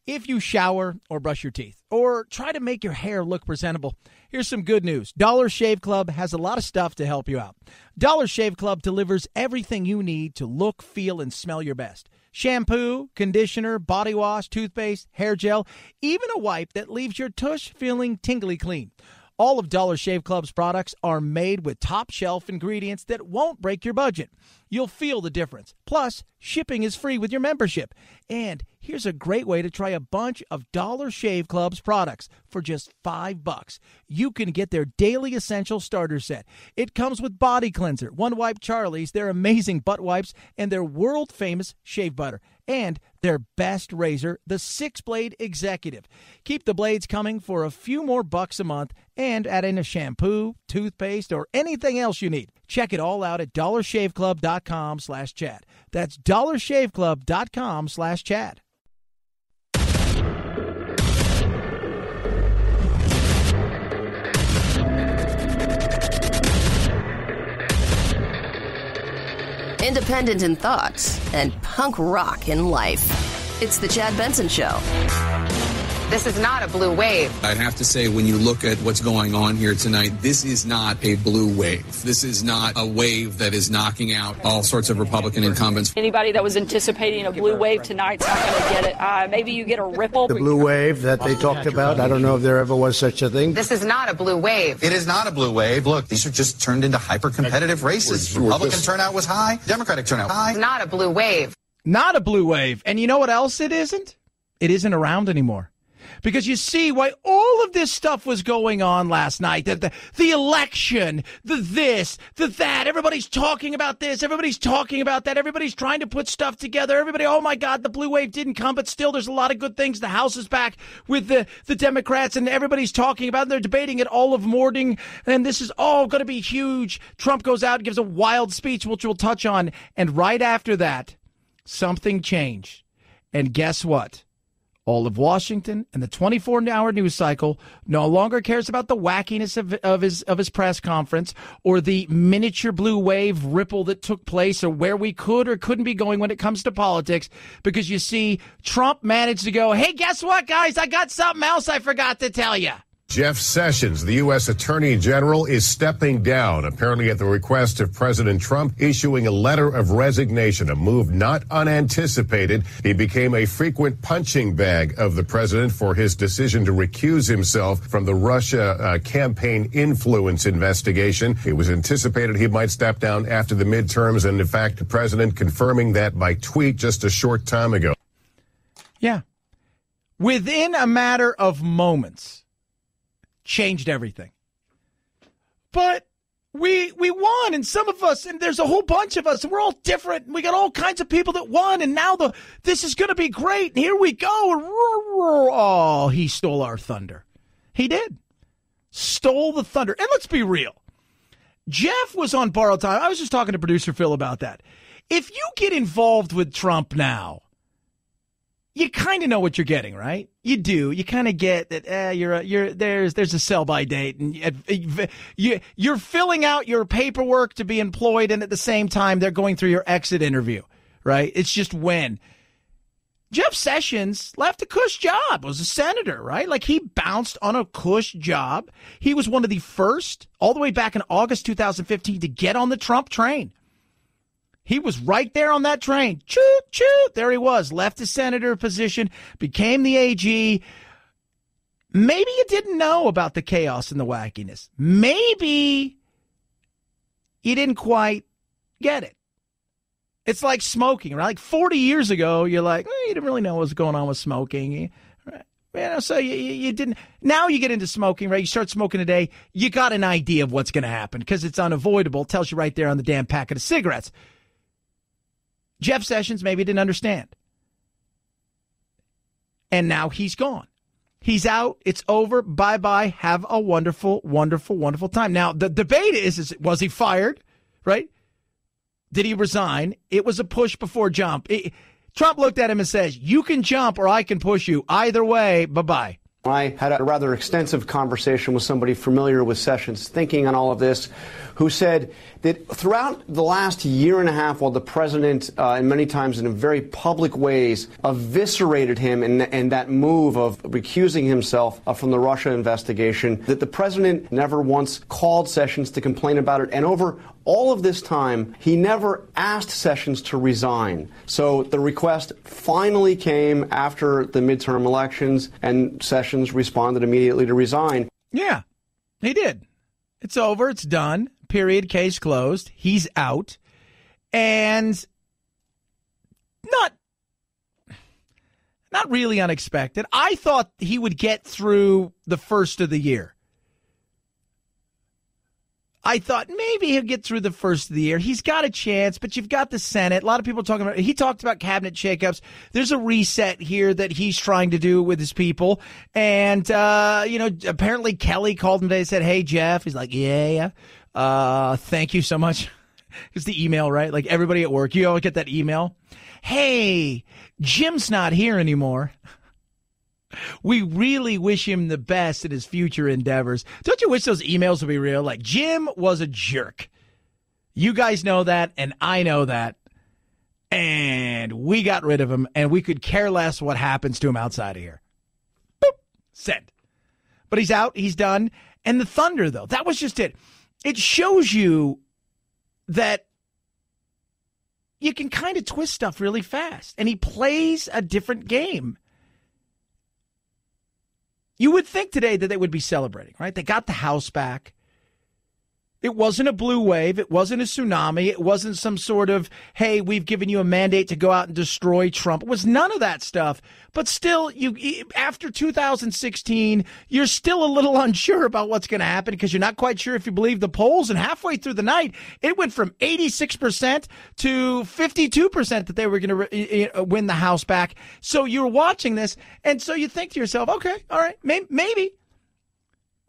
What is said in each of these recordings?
If you shower or brush your teeth or try to make your hair look presentable, here's some good news. Dollar Shave Club has a lot of stuff to help you out. Dollar Shave Club delivers everything you need to look, feel, and smell your best. Shampoo, conditioner, body wash, toothpaste, hair gel, even a wipe that leaves your tush feeling tingly clean. All of Dollar Shave Club's products are made with top-shelf ingredients that won't break your budget. You'll feel the difference. Plus, shipping is free with your membership. And here's a great way to try a bunch of Dollar Shave Club's products for just $5. You can get their Daily Essential Starter Set. It comes with Body Cleanser, One Wipe Charlie's, their amazing butt wipes, and their world-famous shave butter. And their best razor, the 6-Blade Executive. Keep the blades coming for a few more bucks a month and add in a shampoo, toothpaste, or anything else you need. Check it all out at dollarshaveclub.com/Chad. That's dollarshaveclub.com/Chad. Independent in thoughts and punk rock in life. It's the Chad Benson Show. This is not a blue wave. I'd have to say, when you look at what's going on here tonight, this is not a blue wave. This is not a wave that is knocking out all sorts of Republican incumbents. Anybody that was anticipating a blue wave tonight's not going to get it. Maybe you get a ripple. The blue wave that they talked about, I don't know if there ever was such a thing. This is not a blue wave. It is not a blue wave. Look, these are just turned into hyper-competitive races. Republican turnout was high. Democratic turnout high. It's not a blue wave. Not a blue wave. And you know what else it isn't? It isn't around anymore. Because you see why all of this stuff was going on last night. The election, the this, the that. Everybody's talking about this. Everybody's talking about that. Everybody's trying to put stuff together. Everybody, oh, my God, the blue wave didn't come. But still, there's a lot of good things. The House is back with the Democrats, and everybody's talking about it. They're debating it all of morning. And this is all going to be huge. Trump goes out and gives a wild speech, which we'll touch on. And right after that, something changed. And guess what? All of Washington and the 24-hour news cycle no longer cares about the wackiness of his press conference or the miniature blue wave ripple that took place or where we could or couldn't be going when it comes to politics, because you see Trump managed to go, hey, guess what, guys? I got something else I forgot to tell you. Jeff Sessions, the U.S. Attorney General, is stepping down, apparently at the request of President Trump, issuing a letter of resignation, a move not unanticipated. He became a frequent punching bag of the president for his decision to recuse himself from the Russia campaign influence investigation. It was anticipated he might step down after the midterms, and in fact, the president confirming that by tweet just a short time ago. Yeah. Within a matter of moments. Changed everything. But we won, and some of us, and there's a whole bunch of us, and we're all different. We got all kinds of people that won, and now this is going to be great, and here we go. Oh, he stole our thunder. He did. Stole the thunder. And let's be real. Jeff was on borrowed time. I was just talking to producer Phil about that. If you get involved with Trump now, you kind of know what you're getting, right? You do. You kind of get that there's a sell-by date, and you're filling out your paperwork to be employed, and at the same time, they're going through your exit interview, right? It's just when. Jeff Sessions left a cush job, was a senator, right? Like, he bounced on a cush job. He was one of the first, all the way back in August 2015, to get on the Trump train. He was right there on that train. Choo, choo. There he was. Left his senator position, became the AG. Maybe you didn't know about the chaos and the wackiness. Maybe you didn't quite get it. It's like smoking, right? Like 40 years ago, you're like, you didn't really know what was going on with smoking. Right? So you didn't. Now you get into smoking, right? You start smoking today, you got an idea of what's going to happen because it's unavoidable. It tells you right there on the damn packet of cigarettes. Jeff Sessions maybe didn't understand. And now he's gone. He's out. It's over. Bye-bye. Have a wonderful, wonderful, wonderful time. Now, the debate is was he fired, right? Did he resign? It was a push before jump. Trump looked at him and says, you can jump or I can push you. Either way, bye-bye. I had a rather extensive conversation with somebody familiar with Sessions' thinking on all of this, who said that throughout the last year and a half, while the president, and many times in very public ways, eviscerated him in that move of recusing himself from the Russia investigation, that the president never once called Sessions to complain about it. And over all of this time, he never asked Sessions to resign. So the request finally came after the midterm elections, and Sessions responded immediately to resign. Yeah, he did. It's over. It's done. Period. Case closed. He's out. And not really unexpected. I thought he would get through the first of the year. I thought maybe he'll get through the first of the year. He's got a chance, but you've got the Senate. A lot of people talking about, he talked about cabinet shakeups. There's a reset here that he's trying to do with his people. And, apparently Kelly called him today and said, "Hey, Jeff." He's like, yeah. Thank you so much. It's the email, right? Like everybody at work, you always get that email. "Hey, Jim's not here anymore. We really wish him the best in his future endeavors." Don't you wish those emails would be real? Like, Jim was a jerk. You guys know that, and I know that. And we got rid of him, and we could care less what happens to him outside of here. Boop. Send. But he's out. He's done. And the Thunder, though, that was just it. It shows you that you can kind of twist stuff really fast. And he plays a different game. You would think today that they would be celebrating, right? They got the House back. It wasn't a blue wave. It wasn't a tsunami. It wasn't some sort of, hey, we've given you a mandate to go out and destroy Trump. It was none of that stuff. But still, after 2016, you're still a little unsure about what's going to happen because you're not quite sure if you believe the polls. And halfway through the night, it went from 86% to 52% that they were going to win the House back. So you're watching this, and so you think to yourself, okay, all right, maybe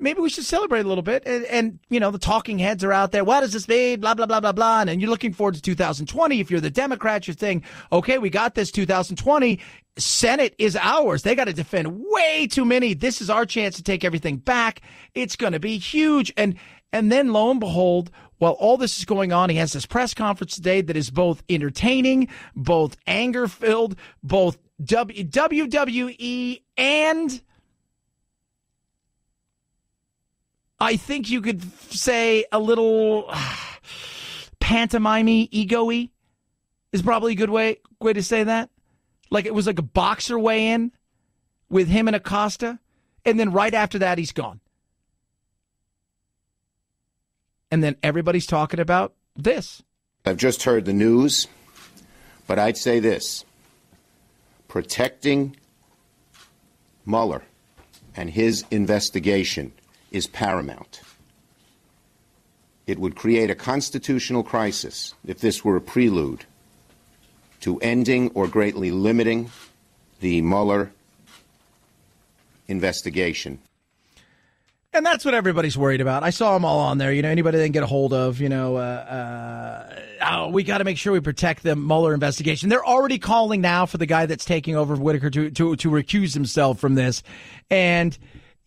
we should celebrate a little bit. And the talking heads are out there. What does this mean? Blah, blah, blah, blah, blah. And you're looking forward to 2020. If you're the Democrats, you're thinking, okay, we got this 2020. Senate is ours. They got to defend way too many. This is our chance to take everything back. It's going to be huge. And then lo and behold, while all this is going on, he has this press conference today that is both entertaining, both anger-filled, both WWE and I think you could say a little pantomime-y, ego-y is probably a good way to say that. Like it was like a boxer weigh-in with him and Acosta, and then right after that, he's gone. And then everybody's talking about this. I've just heard the news, but I'd say this. Protecting Mueller and his investigation is paramount. It would create a constitutional crisis if this were a prelude to ending or greatly limiting the Mueller investigation. And that's what everybody's worried about. I saw them all on there. Anybody they can get a hold of, we got to make sure we protect the Mueller investigation. They're already calling now for the guy that's taking over Whitaker to recuse himself from this. And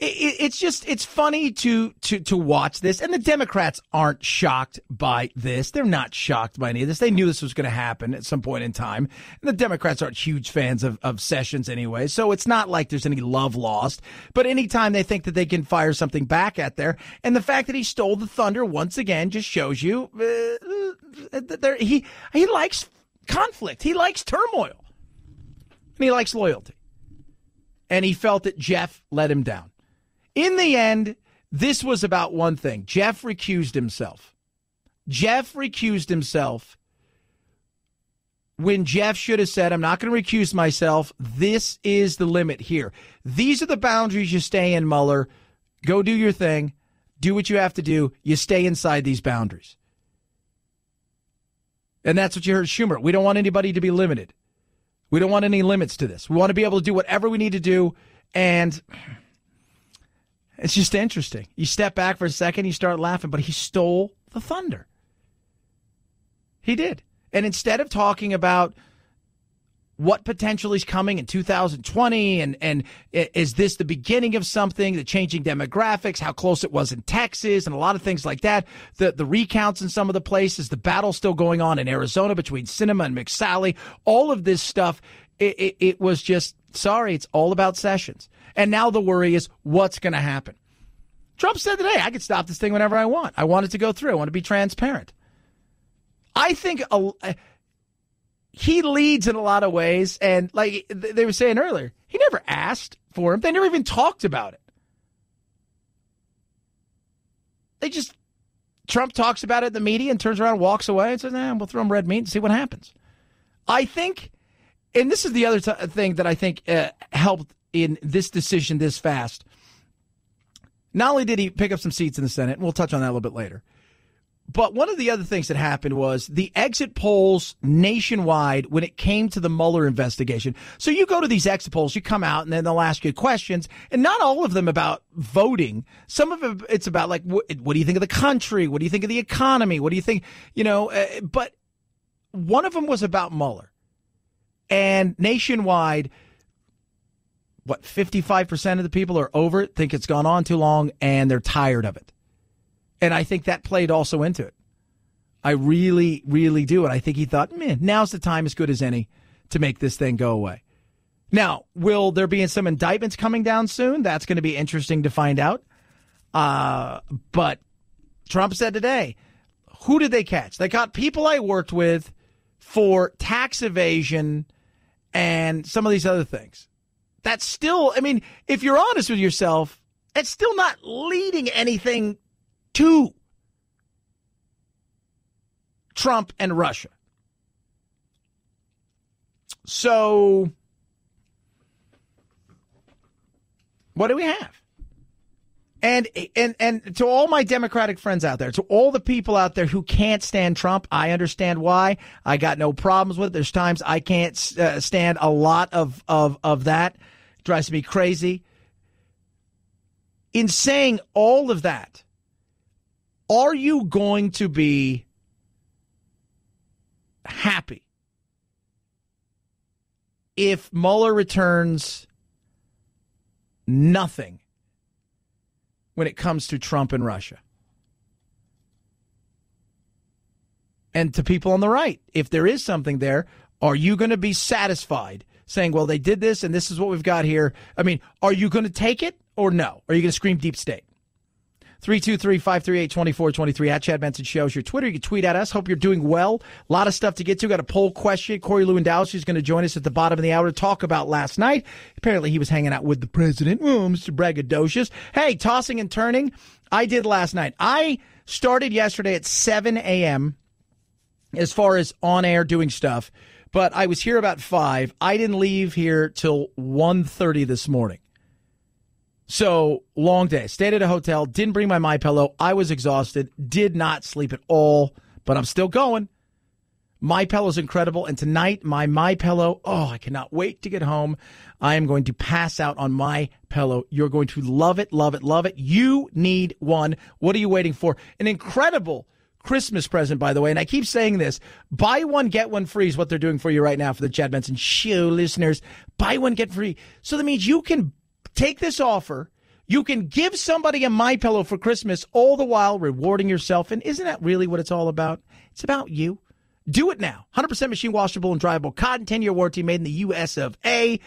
it's funny to watch this, and the Democrats aren't shocked by this. They're not shocked by any of this. They knew this was going to happen at some point in time. And the Democrats aren't huge fans of Sessions anyway, so it's not like there's any love lost. But anytime they think that they can fire something back at there, and the fact that he stole the thunder once again just shows you he likes conflict. He likes turmoil. And he likes loyalty. And he felt that Jeff let him down. In the end, this was about one thing. Jeff recused himself. Jeff recused himself when Jeff should have said, I'm not going to recuse myself. This is the limit here. These are the boundaries you stay in, Mueller. Go do your thing. Do what you have to do. You stay inside these boundaries. And that's what you heard Schumer. We don't want anybody to be limited. We don't want any limits to this. We want to be able to do whatever we need to do. And it's just interesting. You step back for a second, you start laughing, but he stole the thunder. He did. And instead of talking about what potentially is coming in 2020, and is this the beginning of something, the changing demographics, how close it was in Texas, and a lot of things like that, the recounts in some of the places, the battle still going on in Arizona between Sinema and McSally, all of this stuff, it was just, sorry, it's all about Sessions. And now the worry is what's going to happen. Trump said today, I could stop this thing whenever I want. I want it to go through. I want to be transparent. I think he leads in a lot of ways, and like they were saying earlier, he never asked for him. They never even talked about it. Trump talks about it in the media and turns around and walks away and says, we'll throw him red meat and see what happens. I think, and this is the other thing that I think helped in this decision this fast. Not only did he pick up some seats in the Senate, and we'll touch on that a little bit later, but one of the other things that happened was the exit polls nationwide when it came to the Mueller investigation. So you go to these exit polls, you come out, and then they'll ask you questions, and not all of them about voting. Some of it, it's about, like, what do you think of the country? What do you think of the economy? What do you think, but one of them was about Mueller. And nationwide, 55% of the people are over it, think it's gone on too long, and they're tired of it. And I think that played also into it. I really, really do. And I think he thought, now's the time as good as any to make this thing go away. Now, will there be some indictments coming down soon? That's going to be interesting to find out. But Trump said today, who did they catch? They caught people I worked with for tax evasion and some of these other things. That's still, if you're honest with yourself, it's still not leading anything to Trump and Russia. So, what do we have? And to all my Democratic friends out there, to all the people out there who can't stand Trump, I understand why. I got no problems with it. There's times I can't stand a lot of that. It drives me crazy. In saying all of that, are you going to be happy if Mueller returns nothing when it comes to Trump and Russia? And to people on the right, if there is something there, are you going to be satisfied saying, well, they did this and this is what we've got here? Are you going to take it or no? Are you going to scream deep state? 323-538-2423 at Chad Benson Show is your Twitter. You can tweet at us. Hope you're doing well. A lot of stuff to get to. Got a poll question. Corey Lewandowski is going to join us at the bottom of the hour to talk about last night. Apparently he was hanging out with the president. Oh, Mr. Braggadocious. Hey, tossing and turning. I did last night. I started yesterday at 7 a.m. as far as on air doing stuff, but I was here about 5. I didn't leave here till 1:30 this morning. So, long day. Stayed at a hotel, didn't bring my MyPillow. I was exhausted, did not sleep at all, but I'm still going. MyPillow's incredible, and tonight, my MyPillow, I cannot wait to get home. I am going to pass out on MyPillow. You're going to love it, love it, love it. You need one. What are you waiting for? An incredible Christmas present, by the way, and I keep saying this. Buy one, get one free is what they're doing for you right now for the Chad Benson Show listeners. Buy one, get free. So that means you can take this offer. You can give somebody a MyPillow for Christmas, all the while rewarding yourself. And isn't that really what it's all about? It's about you. Do it now. 100% machine washable and dryable cotton, 10-year warranty, made in the U.S. of A.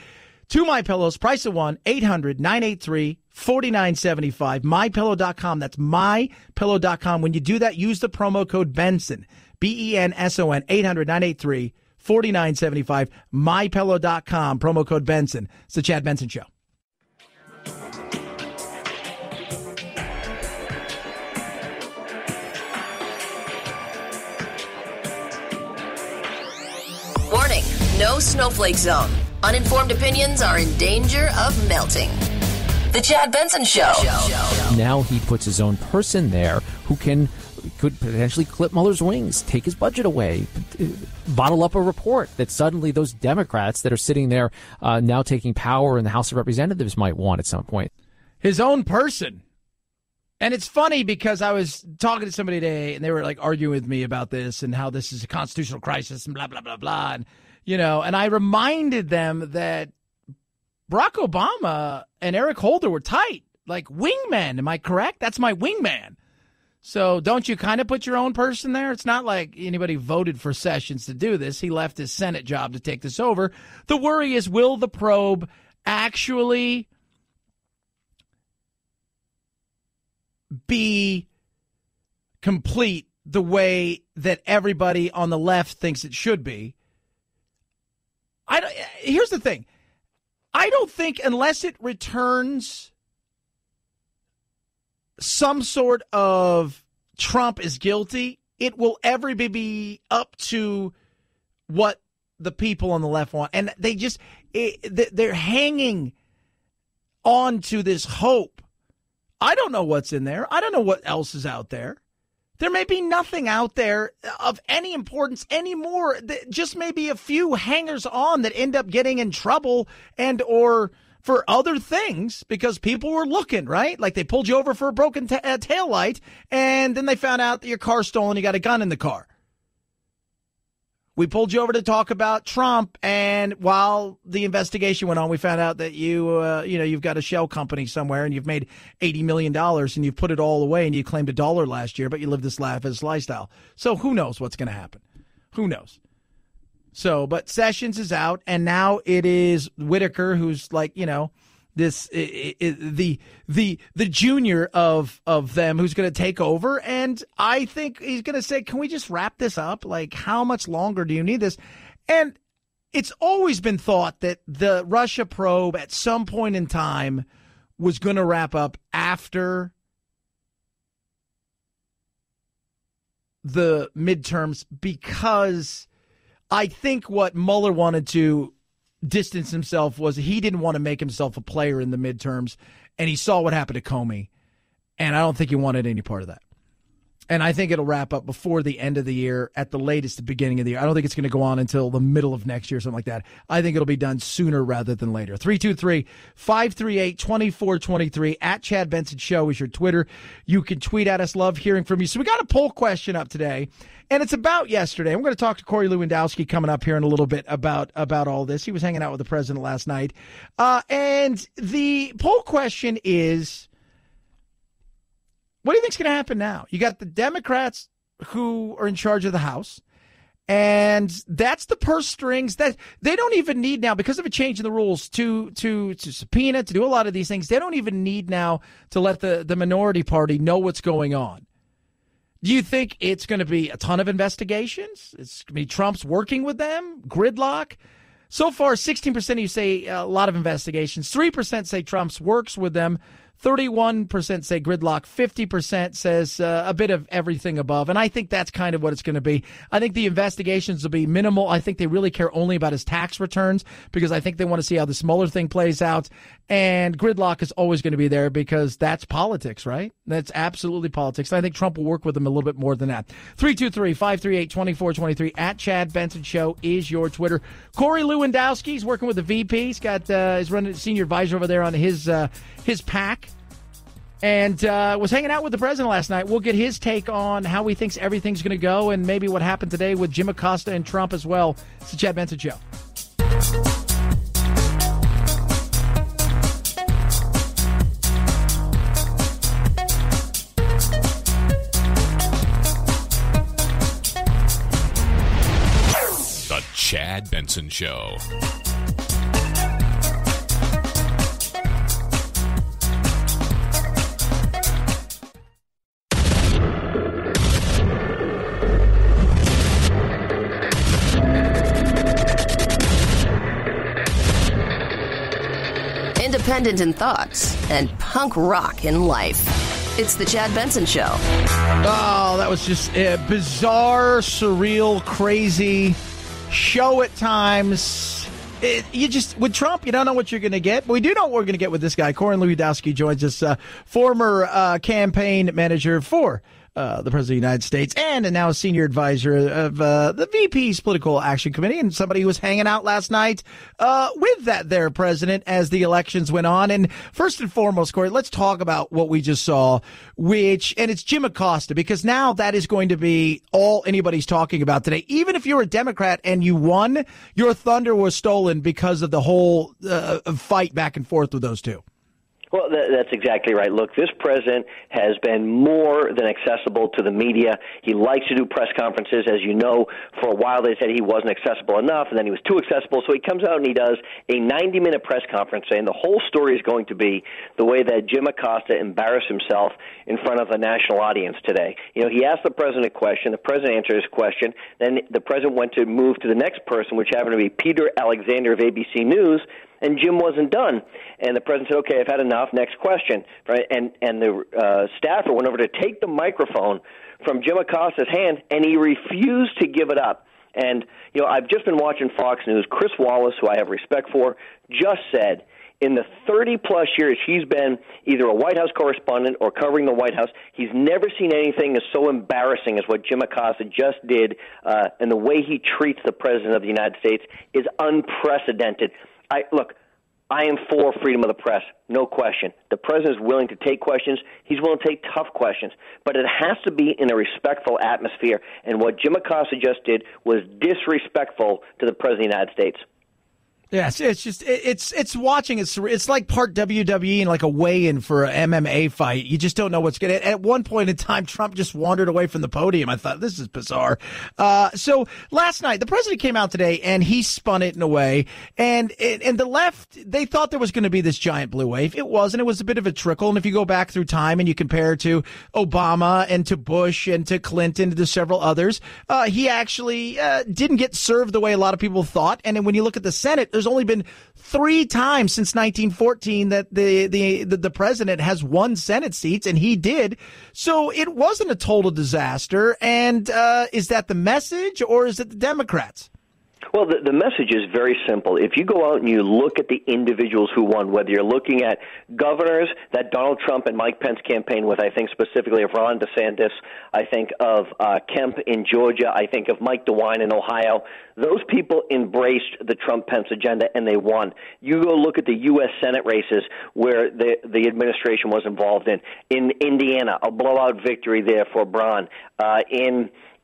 2 MyPillows, price of one, 800-983-4975. MyPillow.com. That's MyPillow.com. When you do that, use the promo code Benson, BENSON, 800-983-4975. MyPillow.com, promo code Benson. It's the Chad Benson Show. Warning, no snowflake zone. Uninformed opinions are in danger of melting. The Chad Benson Show. Now he puts his own person there who could potentially clip Mueller's wings, take his budget away, bottle up a report that suddenly those Democrats that are sitting there now taking power in the House of Representatives might want at some point. His own person. And it's funny because I was talking to somebody today and they were like arguing with me about this and how this is a constitutional crisis and blah, blah, blah, blah. And, and I reminded them that Barack Obama and Eric Holder were tight, like wingmen. Am I correct? That's my wingman. So don't you kind of put your own person there? It's not like anybody voted for Sessions to do this. He left his Senate job to take this over. The worry is, will the probe actually be complete the way that everybody on the left thinks it should be? Here's the thing. I don't think, unless it returns some sort of Trump is guilty, it will ever be up to what the people on the left want. And they're hanging on to this hope. I don't know what's in there. I don't know what else is out there. There may be nothing out there of any importance anymore. Just maybe a few hangers on that end up getting in trouble and or for other things because people were looking, right? Like they pulled you over for a broken taillight, and then they found out that your car's stolen, you got a gun in the car. We pulled you over to talk about Trump, and while the investigation went on, we found out that you've got a shell company somewhere, and you've made $80 million, and you've put it all away, and you claimed $1 last year, but you live this lavish lifestyle. So who knows what's going to happen? Who knows? So, but Sessions is out, and now it is Whitaker, who's like, this the junior of them, who's going to take over. And I think he's going to say, can we just wrap this up? Like, how much longer do you need this? And it's always been thought that the Russia probe at some point in time was going to wrap up after the midterms, because I think what Mueller wanted to distance himself was he didn't want to make himself a player in the midterms, and he saw what happened to Comey, and I don't think he wanted any part of that. And I think it'll wrap up before the end of the year, at the latest, the beginning of the year. I don't think it's going to go on until the middle of next year or something like that. I think it'll be done sooner rather than later. 323-538-2423. At Chad Benson Show is your Twitter. You can tweet at us. Love hearing from you. So we got a poll question up today, and it's about yesterday. I'm going to talk to Corey Lewandowski coming up here in a little bit about all this. He was hanging out with the president last night. And the poll question is, what do you think's going to happen now? You got the Democrats who are in charge of the House, and that's the purse strings that they don't even need now because of a change in the rules to subpoena, to do a lot of these things. They don't even need now to let the minority party know what's going on. Do you think it's going to be a ton of investigations? It's going to be Trump's working with them? Gridlock? So far, 16% of you say a lot of investigations. 3% say Trump's works with them. 31% say gridlock. 50% says a bit of everything above. And I think that's kind of what it's going to be. I think the investigations will be minimal. I think they really care only about his tax returns because I think they want to see how this Mueller thing plays out. And gridlock is always going to be there because that's politics, right? That's absolutely politics. And I think Trump will work with them a little bit more than that. 323-538-2423. At Chad Benson Show is your Twitter. Corey Lewandowski, he's working with the VP. He's got he's running senior advisor over there on his PAC. And was hanging out with the president last night. We'll get his take on how he thinks everything's going to go and maybe what happened today with Jim Acosta and Trump as well. It's the Chad Benson Show. The Chad Benson Show. Independent in thoughts and punk rock in life. It's the Chad Benson Show. Oh, that was just a bizarre, surreal, crazy show at times. With Trump, you don't know what you're going to get. But we do know what we're going to get with this guy. Corey Lewandowski joins us, former campaign manager for the President of the United States, and now a senior advisor of the VP's Political Action Committee, and somebody who was hanging out last night with that there president as the elections went on. And first and foremost, Corey, let's talk about what we just saw, and it's Jim Acosta, because now that is going to be all anybody's talking about today. Even if you're a Democrat and you won, your thunder was stolen because of the whole fight back and forth with those two. Well, that's exactly right. Look, this president has been more than accessible to the media. He likes to do press conferences. As you know, for a while they said he wasn't accessible enough, and then he was too accessible. So he comes out and he does a 90-minute press conference, and the whole story is going to be the way that Jim Acosta embarrassed himself in front of a national audience today. You know, he asked the president a question. The president answered his question. Then the president went to move to the next person, which happened to be Peter Alexander of ABC News, and Jim wasn't done. And the president said, okay, I've had enough, next question. Right? And the staffer went over to take the microphone from Jim Acosta's hand, and he refused to give it up. And, you know, I've just been watching Fox News. Chris Wallace, who I have respect for, just said in the 30-plus years he's been either a White House correspondent or covering the White House, he's never seen anything as so embarrassing as what Jim Acosta just did, and the way he treats the President of the United States is unprecedented. I am for freedom of the press, no question. The president is willing to take questions. He's willing to take tough questions. But it has to be in a respectful atmosphere. And what Jim Acosta just did was disrespectful to the president of the United States. Yes, it's just it's watching. It's like part WWE and like a weigh-in for an MMA fight. You just don't know what's going to. At one point in time, Trump just wandered away from the podium. I thought, this is bizarre. So last night, the president came out today and he spun it in a way. And the left, they thought there was going to be this giant blue wave. It wasn't. It was a bit of a trickle. And if you go back through time and you compare to Obama and to Bush and to Clinton and to several others, he actually didn't get served the way a lot of people thought. And then when you look at the Senate, there's only been 3 times since 1914 that the president has won Senate seats, and he did. So it wasn't a total disaster. And is that the message, or is it the Democrats? Well, the message is very simple. If you go out and you look at the individuals who won, whether you're looking at governors that Donald Trump and Mike Pence campaigned with, I think specifically of Ron DeSantis, I think of Kemp in Georgia, I think of Mike DeWine in Ohio, those people embraced the Trump-Pence agenda, and they won. You go look at the U.S. Senate races where the administration was involved in. In Indiana, a blowout victory there for Braun.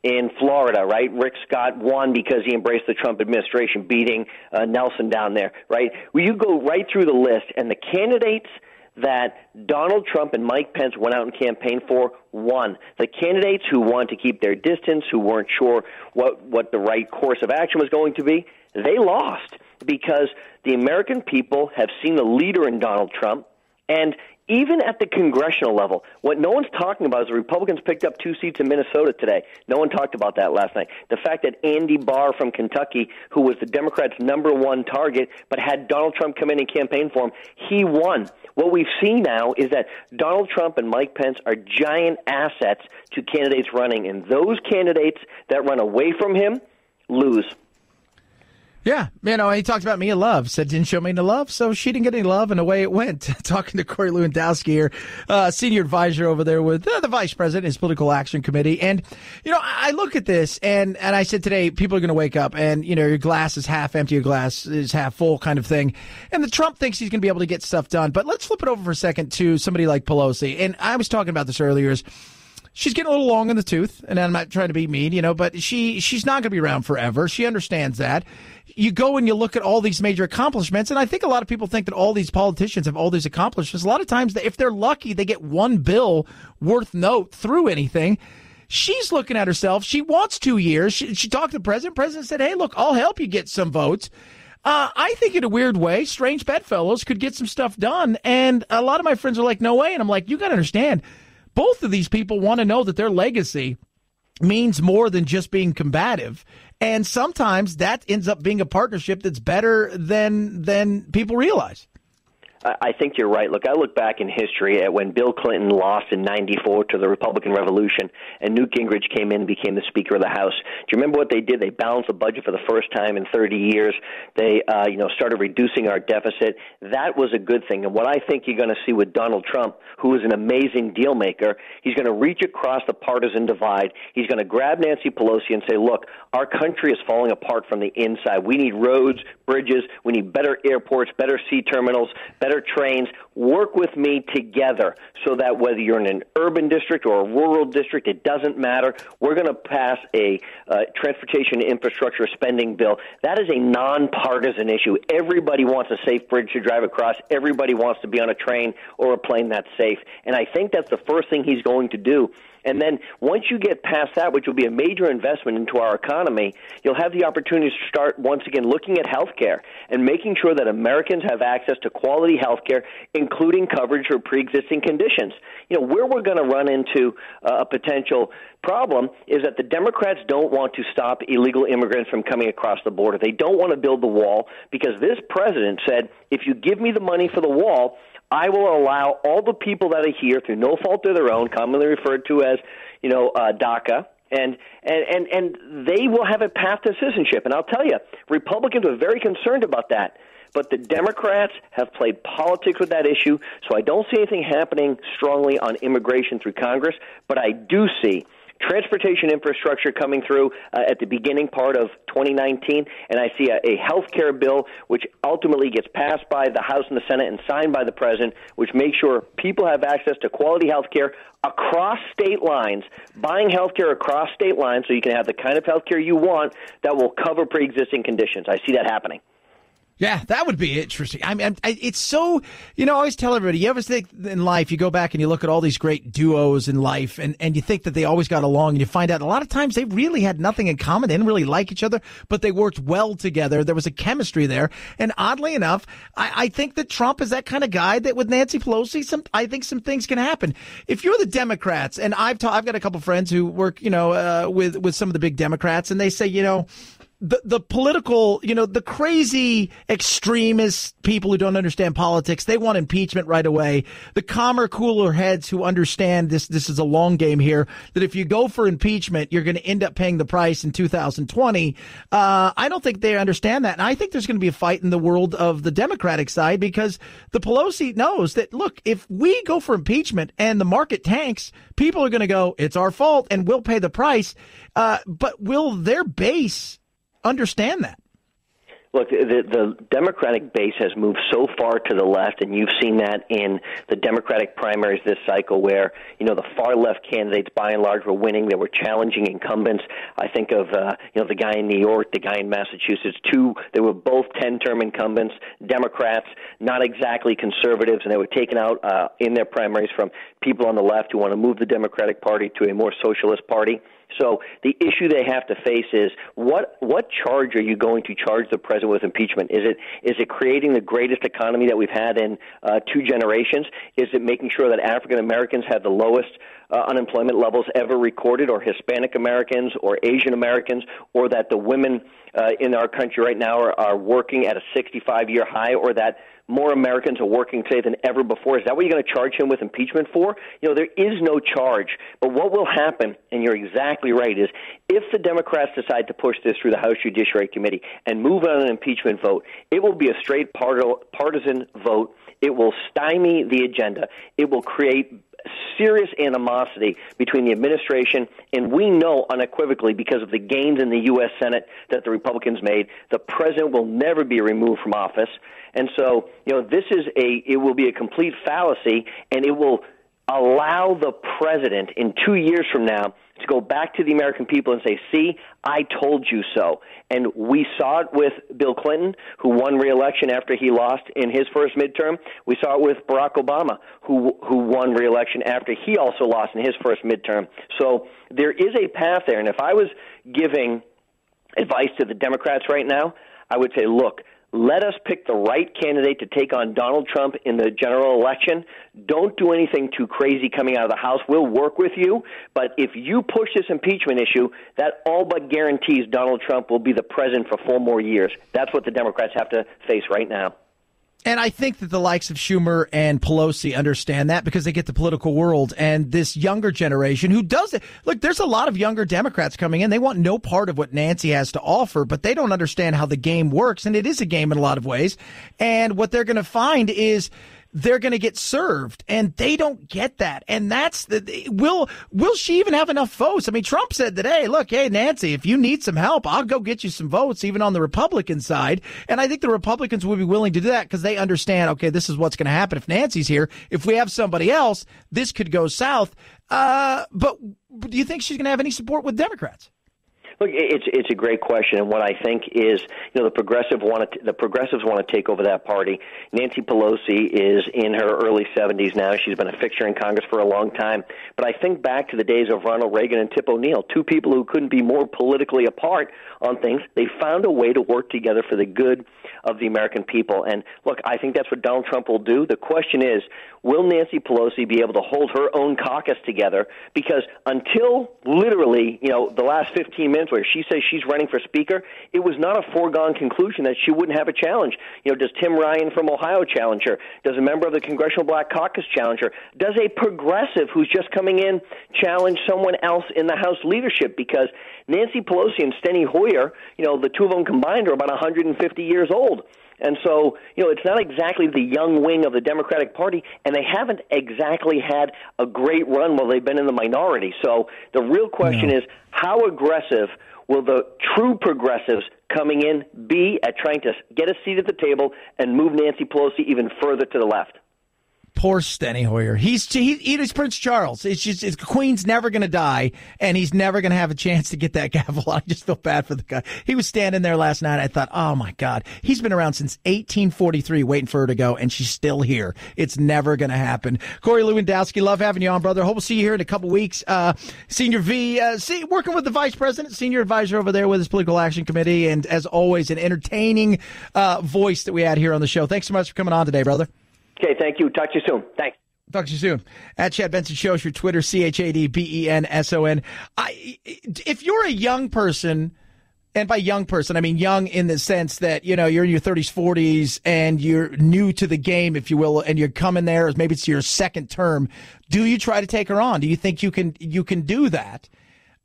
In Florida, right? Rick Scott won because he embraced the Trump administration, beating Nelson down there, right? Well, you go right through the list, and the candidates that Donald Trump and Mike Pence went out and campaigned for won. The candidates who wanted to keep their distance, who weren't sure what the right course of action was going to be, they lost because the American people have seen a leader in Donald Trump. And even at the congressional level, what no one's talking about is the Republicans picked up 2 seats in Minnesota today. No one talked about that last night. The fact that Andy Barr from Kentucky, who was the Democrats' #1 target, but had Donald Trump come in and campaign for him, he won. What we've seen now is that Donald Trump and Mike Pence are giant assets to candidates running, and those candidates that run away from him lose. Yeah, you know, he talked about Mia Love, said didn't show me any love, so she didn't get any love, and away it went. Talking to Corey Lewandowski here, senior advisor over there with the vice president, his Political Action Committee. And, you know, I look at this, and I said today, people are going to wake up, and, you know, your glass is half empty, your glass is half full kind of thing. And the Trump thinks he's going to be able to get stuff done. But let's flip it over for a second to somebody like Pelosi. And I was talking about this earlier, she's getting a little long in the tooth, and I'm not trying to be mean, you know, but she's not going to be around forever. She understands that. You go and you look at all these major accomplishments, and I think a lot of people think that all these politicians have all these accomplishments. A lot of times, if they're lucky, they get one bill worth note through anything. She's looking at herself. She wants 2 years. She talked to the president. The president said, hey, look, I'll help you get some votes. I think in a weird way, strange bedfellows could get some stuff done, and a lot of my friends are like, no way, and I'm like, you got to understand, both of these people want to know that their legacy means more than just being combative. And sometimes that ends up being a partnership that's better than people realize. I think you're right. Look, I look back in history at when Bill Clinton lost in '94 to the Republican Revolution, and Newt Gingrich came in and became the Speaker of the House. Do you remember what they did? They balanced the budget for the first time in 30 years. They, started reducing our deficit. That was a good thing. And what I think you're going to see with Donald Trump, who is an amazing deal maker, he's going to reach across the partisan divide. He's going to grab Nancy Pelosi and say, look, our country is falling apart from the inside. We need roads, bridges. We need better airports, better sea terminals, better trains. Work with me together so that whether you're in an urban district or a rural district, it doesn't matter. We're going to pass a transportation infrastructure spending bill. That is a nonpartisan issue. Everybody wants a safe bridge to drive across. Everybody wants to be on a train or a plane that's safe. And I think that's the first thing he's going to do. And then once you get past that, which will be a major investment into our economy, you'll have the opportunity to start once again looking at health care and making sure that Americans have access to quality health care, including coverage for pre-existing conditions. Where we're going to run into a potential problem is that the Democrats don't want to stop illegal immigrants from coming across the border. They don't want to build the wall because this president said, if you give me the money for the wall, I will allow all the people that are here through no fault of their own, commonly referred to as, DACA, and they will have a path to citizenship. And I'll tell you, Republicans are very concerned about that. But the Democrats have played politics with that issue, so I don't see anything happening strongly on immigration through Congress, but I do see transportation infrastructure coming through at the beginning part of 2019, and I see a health care bill which ultimately gets passed by the House and the Senate and signed by the President, which makes sure people have access to quality health care across state lines, buying health care across state lines so you can have the kind of health care you want that will cover pre-existing conditions. I see that happening. Yeah, that would be interesting. I mean, it's so, I always tell everybody, you ever think in life, you go back and you look at all these great duos in life and you think that they always got along and you find out a lot of times they really had nothing in common. They didn't really like each other, but they worked well together. There was a chemistry there. And oddly enough, I think that Trump is that kind of guy that with Nancy Pelosi, I think some things can happen. If you're the Democrats, and I've got a couple friends who work, with some of the big Democrats, and they say, the political, the crazy extremist people who don't understand politics, they want impeachment right away. The calmer, cooler heads who understand this is a long game here, that if you go for impeachment, you're going to end up paying the price in 2020. I don't think they understand that. And I think there's going to be a fight in the world of the Democratic side because the Pelosi knows that, look, if we go for impeachment and the market tanks, people are going to go, it's our fault and we'll pay the price. But will their base understand that? Look, the Democratic base has moved so far to the left, and you've seen that in the Democratic primaries this cycle where, the far-left candidates, by and large, were winning. They were challenging incumbents. I think of, the guy in New York, the guy in Massachusetts, they were both 10-term incumbents, Democrats, not exactly conservatives, and they were taken out in their primaries from people on the left who want to move the Democratic Party to a more socialist party. So the issue they have to face is what charge are you going to charge the president with impeachment? Is it creating the greatest economy that we've had in 2 generations? Is it making sure that African Americans have the lowest unemployment levels ever recorded, or Hispanic Americans or Asian Americans, or that the women in our country right now are working at a 65-year high, or that more Americans are working today than ever before? Is that what you're going to charge him with impeachment for? There is no charge. But what will happen, and you're exactly right, is if the Democrats decide to push this through the House Judiciary Committee and move on an impeachment vote, it will be a straight partisan vote. It will stymie the agenda. It will create serious animosity between the administration, and we know unequivocally because of the gains in the U.S. Senate that the Republicans made, the president will never be removed from office. And so, it will be a complete fallacy, and it will allow the president in 2 years from now to go back to the American people and say, see, I told you so. And we saw it with Bill Clinton, who won re-election after he lost in his first midterm. We saw it with Barack Obama, who won re-election after he also lost in his first midterm. So there is a path there. And if I was giving advice to the Democrats right now, I would say, look, let us pick the right candidate to take on Donald Trump in the general election. Don't do anything too crazy coming out of the House. We'll work with you. But if you push this impeachment issue, that all but guarantees Donald Trump will be the president for 4 more years. That's what the Democrats have to face right now. And I think that the likes of Schumer and Pelosi understand that because they get the political world, and this younger generation who does it. Look, there's a lot of younger Democrats coming in. They want no part of what Nancy has to offer, but they don't understand how the game works. And it is a game in a lot of ways. And what they're going to find is they're going to get served, and they don't get that. And that's will she even have enough votes? I mean, Trump said today, look, hey, Nancy, if you need some help, I'll go get you some votes, even on the Republican side. And I think the Republicans will be willing to do that because they understand, okay, this is what's going to happen if Nancy's here. If we have somebody else, this could go south. But do you think she's going to have any support with Democrats? Look, it's a great question, and what I think is, the progressives want to take over that party. Nancy Pelosi is in her early 70s now. She's been a fixture in Congress for a long time. But I think back to the days of Ronald Reagan and Tip O'Neill, two people who couldn't be more politically apart on things. They found a way to work together for the good of the American people. And look, I think that's what Donald Trump will do. The question is, will Nancy Pelosi be able to hold her own caucus together? Because until literally, the last 15 minutes where she says she's running for speaker, it was not a foregone conclusion that she wouldn't have a challenge. Does Tim Ryan from Ohio challenge her? Does a member of the Congressional Black Caucus challenge her? Does a progressive who's just coming in challenge someone else in the House leadership? Because Nancy Pelosi and Steny Hoyer, the two of them combined are about 150 years old. And so, it's not exactly the young wing of the Democratic Party, and they haven't exactly had a great run while they've been in the minority. So the real question is, how aggressive will the true progressives coming in be at trying to get a seat at the table and move Nancy Pelosi even further to the left? Poor Steny Hoyer. He's Prince Charles. It's just the Queen's never going to die, and he's never going to have a chance to get that gavel. I just feel bad for the guy. He was standing there last night. I thought, oh my God, he's been around since 1843, waiting for her to go, and she's still here. It's never going to happen. Corey Lewandowski, love having you on, brother. Hope we'll see you here in a couple weeks. Senior V, working with the Vice President, Senior Advisor over there with his Political Action Committee, and as always, an entertaining voice that we had here on the show. Thanks so much for coming on today, brother. Okay, thank you. Talk to you soon. Thanks. Talk to you soon. At Chad Benson Show is your Twitter, ChadBenson. If you're a young person, and by young person, I mean young in the sense that, you're in your 30s, 40s, and you're new to the game, if you will, and you're coming there, or maybe it's your second term, do you try to take her on? Do you think you can do that?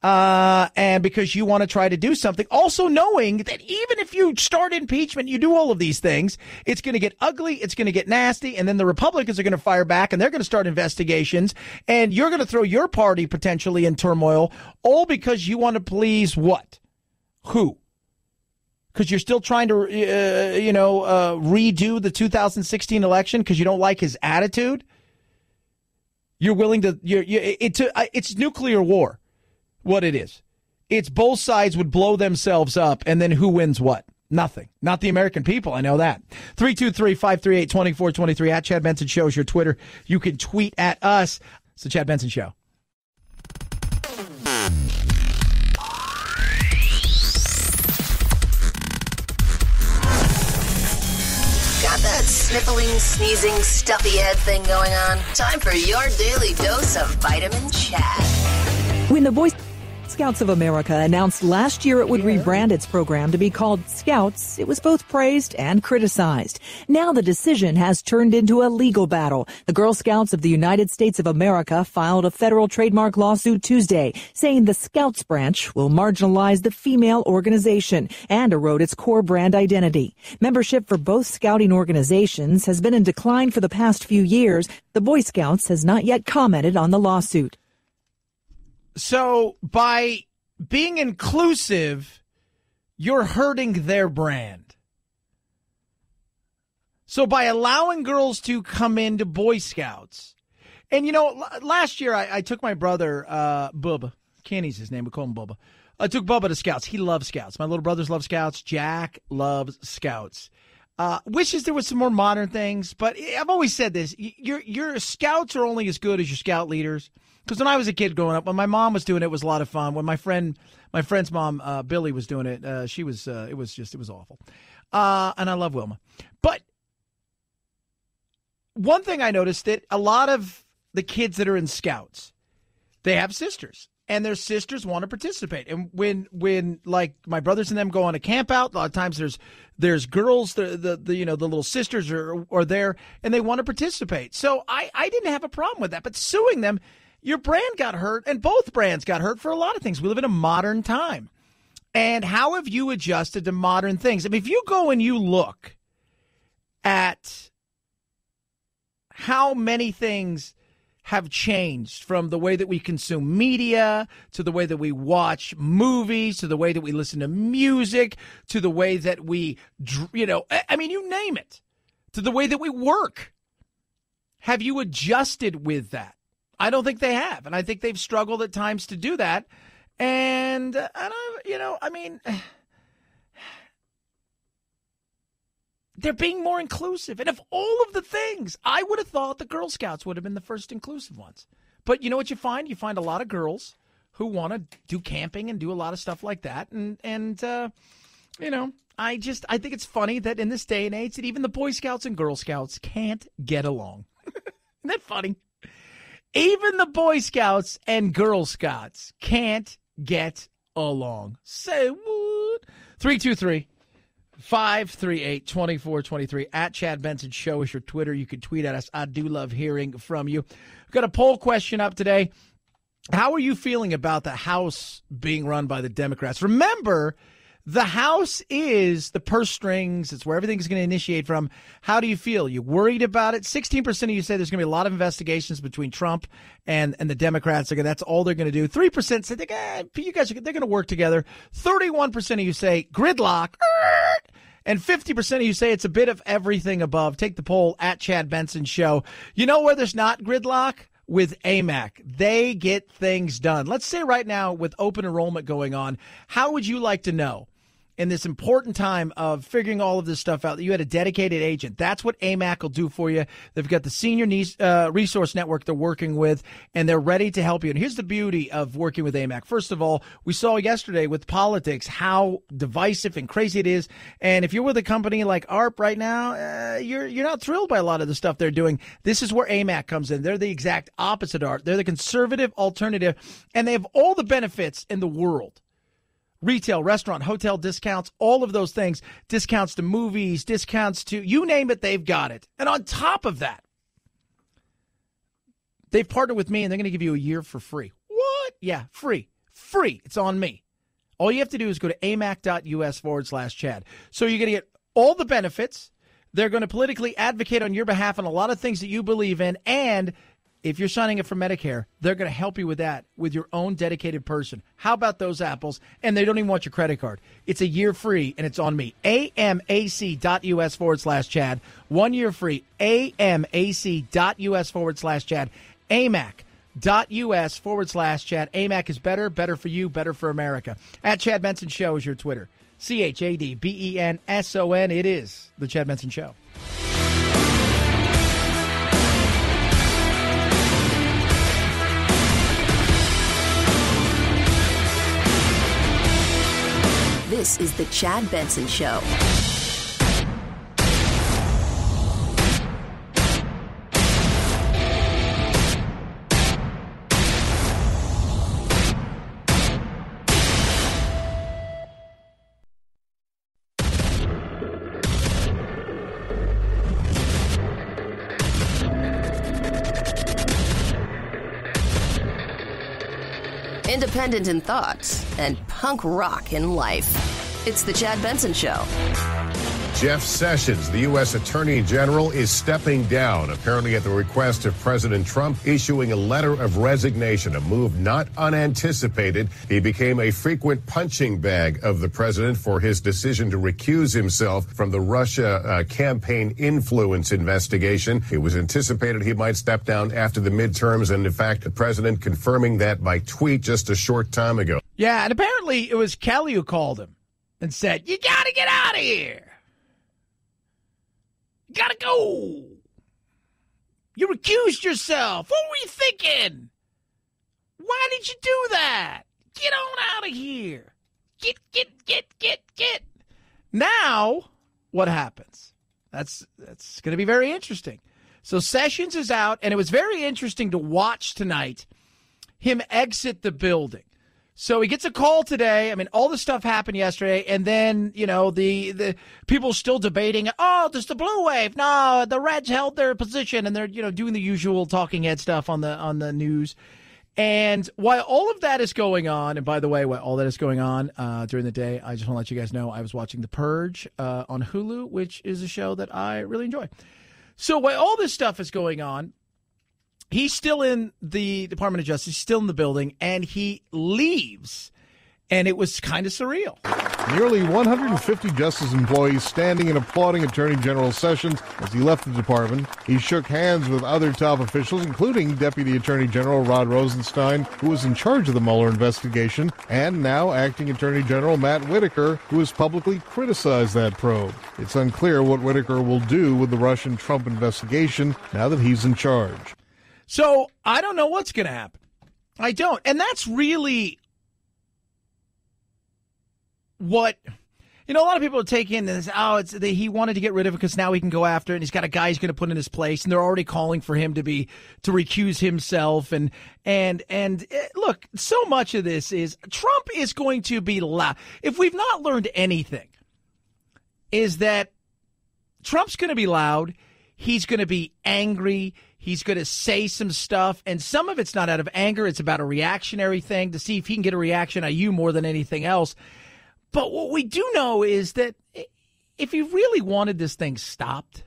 And because you want to try to do something, also knowing that even if you start impeachment, you do all of these things, it's going to get ugly, it's going to get nasty, and then the Republicans are going to fire back, and they're going to start investigations, and you're going to throw your party potentially in turmoil, all because you want to please what? Who? Because you're still trying to, redo the 2016 election because you don't like his attitude? You're willing to, it's nuclear war. What it is. It's both sides would blow themselves up, and then who wins what? Nothing. Not the American people, I know that. 323-538-2423 at Chad Benson Show is your Twitter. You can tweet at us. It's the Chad Benson Show. Got that sniffling, sneezing, stuffy head thing going on? Time for your daily dose of Vitamin Chad. When the Boy Scouts of America announced last year it would rebrand its program to be called Scouts, it was both praised and criticized. Now the decision has turned into a legal battle. The Girl Scouts of the United States of America filed a federal trademark lawsuit Tuesday, saying the Scouts branch will marginalize the female organization and erode its core brand identity. Membership for both scouting organizations has been in decline for the past few years. The Boy Scouts has not yet commented on the lawsuit. So by being inclusive, you're hurting their brand. So by allowing girls to come into Boy Scouts, and last year I took my brother, Bubba, Kenny's his name, we call him Bubba. I took Bubba to Scouts. He loves Scouts. My little brothers love Scouts. Jack loves Scouts. Wishes there was some more modern things, but I've always said this, your Scouts are only as good as your Scout leaders. Because when I was a kid growing up, when my mom was doing it, it was a lot of fun. When my friend's mom, Billy, was doing it, it was awful. And I love Wilma. But one thing I noticed that a lot of the kids that are in Scouts, they have sisters. and their sisters want to participate. And when like my brothers and them go on a camp out, a lot of times there's girls, the little sisters are there, and they want to participate. So I didn't have a problem with that. But suing them, your brand got hurt, and both brands got hurt for a lot of things. We live in a modern time. And how have you adjusted to modern things? I mean, if you go and you look at how many things have changed, from the way that we consume media, to the way that we watch movies, to the way that we listen to music, to the way that we, you name it, to the way that we work. Have you adjusted with that? I don't think they have. And I think they've struggled at times to do that. And they're being more inclusive. And of all of the things, I would have thought the Girl Scouts would have been the first inclusive ones. But you know what you find? You find a lot of girls who want to do camping and do a lot of stuff like that. I think it's funny that in this day and age that even the Boy Scouts and Girl Scouts can't get along. Isn't that funny? Even the Boy Scouts and Girl Scouts can't get along. Say what? 323-538-2423. At Chad Benson Show is your Twitter. You can tweet at us. I do love hearing from you. We've got a poll question up today. How are you feeling about the House being run by the Democrats? Remember, the House is the purse strings. It's where everything's going to initiate from. How do you feel? You worried about it? 16% of you say there's going to be a lot of investigations between Trump and the Democrats. That's all they're going to do. 3% say they're going to work together. 31% of you say gridlock. And 50% of you say it's a bit of everything above. Take the poll at Chad Benson Show. You know where there's not gridlock? With AMAC. They get things done. Let's say right now with open enrollment going on, how would you like to know in this important time of figuring all of this stuff out that you had a dedicated agent? That's what AMAC will do for you. They've got the senior resource network they're working with, and they're ready to help you. And here's the beauty of working with AMAC. First of all, we saw yesterday with politics how divisive and crazy it is. And if you're with a company like ARP right now, you're not thrilled by a lot of the stuff they're doing. This is where AMAC comes in. They're the exact opposite of ARP. They're the conservative alternative, and they have all the benefits in the world. Retail, restaurant, hotel discounts, all of those things, discounts to movies, discounts to, you name it, they've got it. And on top of that, they've partnered with me and they're going to give you a year for free. What? Yeah, free. Free. It's on me. All you have to do is go to amac.us/Chad. So you're going to get all the benefits. They're going to politically advocate on your behalf on a lot of things that you believe in. And if you're signing up for Medicare, they're going to help you with that with your own dedicated person. How about those apples? And they don't even want your credit card. It's a year free, and it's on me. amac.us/Chad. 1 year free. amac.us/Chad. amac.us/Chad. AMAC is better for you, better for America. At Chad Benson Show is your Twitter. ChadBenson. It is the Chad Benson Show. This is the Chad Benson Show. Independent in thought and punk rock in life. It's the Chad Benson Show. Jeff Sessions, the U.S. Attorney General, is stepping down, apparently at the request of President Trump, issuing a letter of resignation, a move not unanticipated. He became a frequent punching bag of the president for his decision to recuse himself from the Russia campaign influence investigation. It was anticipated he might step down after the midterms, and in fact, the president confirming that by tweet just a short time ago. Yeah, and apparently it was Kelly who called him and said, "You got to get out of here. You got to go. You recused yourself. What were you thinking? Why did you do that? Get on out of here. Get. Now, what happens? That's going to be very interesting. So Sessions is out, and it was very interesting to watch tonight him exit the building. So he gets a call today. I mean, all this stuff happened yesterday, and then, the people still debating, there's the blue wave. No, the Reds held their position, and they're, doing the usual talking head stuff on the news. And while all of that is going on, and by the way, while all that is going on during the day, I just want to let you guys know I was watching The Purge on Hulu, which is a show that I really enjoy. So while all this stuff is going on, he's still in the Department of Justice, he's still in the building, and he leaves. And it was kind of surreal. Nearly 150 Justice employees standing and applauding Attorney General Sessions as he left the department. He shook hands with other top officials, including Deputy Attorney General Rod Rosenstein, who was in charge of the Mueller investigation, and now Acting Attorney General Matt Whitaker, who has publicly criticized that probe. It's unclear what Whitaker will do with the Russian Trump investigation now that he's in charge. So I don't know what's going to happen. I don't. And that's really what, a lot of people take in this, he wanted to get rid of it because now he can go after it, and he's got a guy he's going to put in his place, and they're already calling for him to recuse himself. And look, so much of this is Trump is going to be loud. If we've not learned anything, is that Trump's going to be loud. He's going to be angry. He's going to say some stuff, and some of it's not out of anger. It's about a reactionary thing to see if he can get a reaction out of you more than anything else. But what we do know is that if he really wanted this thing stopped,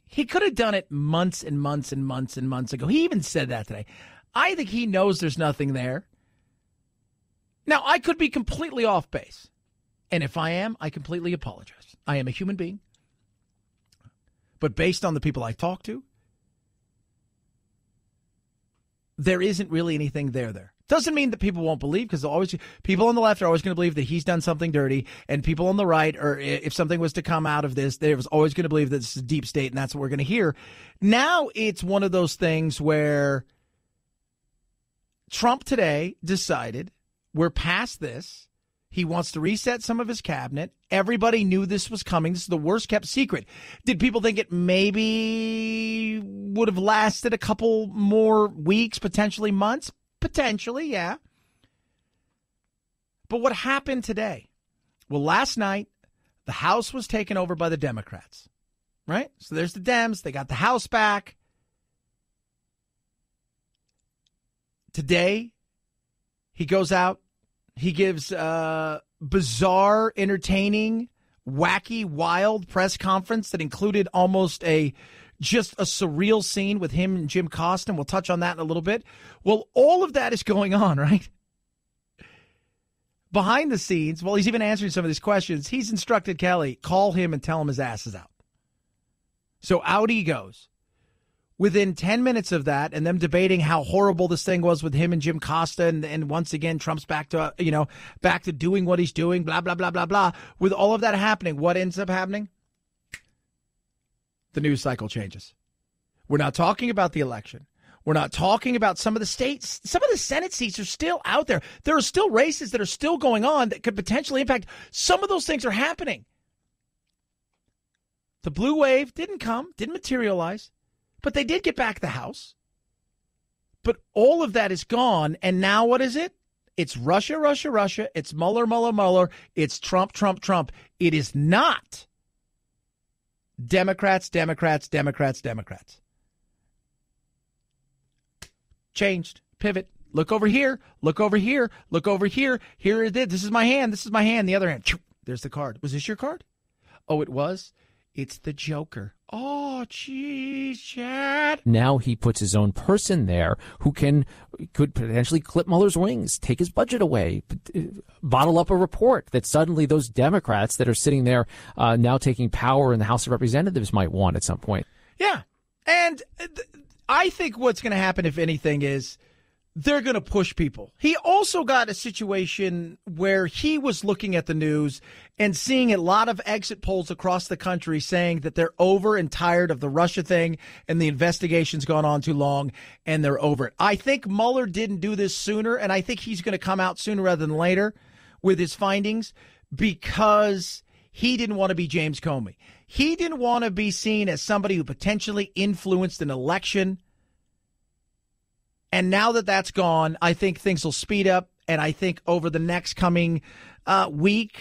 he could have done it months and months and months and months ago. He even said that today. I think he knows there's nothing there. Now, I could be completely off base. And if I am, I completely apologize. I am a human being. But based on the people I talk to, there isn't really anything there. Doesn't mean that people won't believe, because people on the left are always going to believe that he's done something dirty, and people on the right, or if something was to come out of this, they was always going to believe that this is deep state, and that's what we're going to hear. Now it's one of those things where Trump today decided we're past this. He wants to reset some of his cabinet. Everybody knew this was coming. This is the worst kept secret. Did people think it maybe would have lasted a couple more weeks, potentially months? Potentially, yeah. But what happened today? Well, last night, the House was taken over by the Democrats, right? So there's the Dems. They got the House back. Today, he goes out. He gives bizarre, entertaining, wacky, wild press conference that included almost just a surreal scene with him and Jim Acosta, and we'll touch on that in a little bit. Well, all of that is going on, right? Behind the scenes, while he's even answering some of these questions, he's instructed Kelly, call him and tell him his ass is out. So out he goes. Within 10 minutes of that, and them debating how horrible this thing was with him and Jim Acosta, and once again, Trump's back to doing what he's doing, blah, blah, blah, blah, blah. With all of that happening, what ends up happening? The news cycle changes. We're not talking about the election. We're not talking about some of the states. Some of the Senate seats are still out there. There are still races that are still going on that could potentially impact. Some of those things are happening. The blue wave didn't materialize, but they did get back the House. But all of that is gone, and now what is it? It's Russia, Russia, Russia. It's Mueller, Mueller, Mueller. It's Trump, Trump, Trump. It is not Democrats, Democrats, Democrats, Democrats. Changed. Pivot. Look over here. Look over here. Look over here. Here it is. This is my hand. This is my hand. The other hand. There's the card. Was this your card? Oh, it was? It's the Joker. Oh, geez, Chad. Now he puts his own person there who could potentially clip Mueller's wings, take his budget away, bottle up a report that suddenly those Democrats that are sitting there now taking power in the House of Representatives might want at some point. Yeah. And I think what's going to happen, if anything, is they're going to push people. He also got a situation where he was looking at the news and seeing a lot of exit polls across the country saying that they're over and tired of the Russia thing and the investigation's gone on too long and they're over it. I think Mueller didn't do this sooner, and I think he's going to come out sooner rather than later with his findings because he didn't want to be James Comey. He didn't want to be seen as somebody who potentially influenced an election And now that that's gone, I think things will speed up. And I think over the next coming week,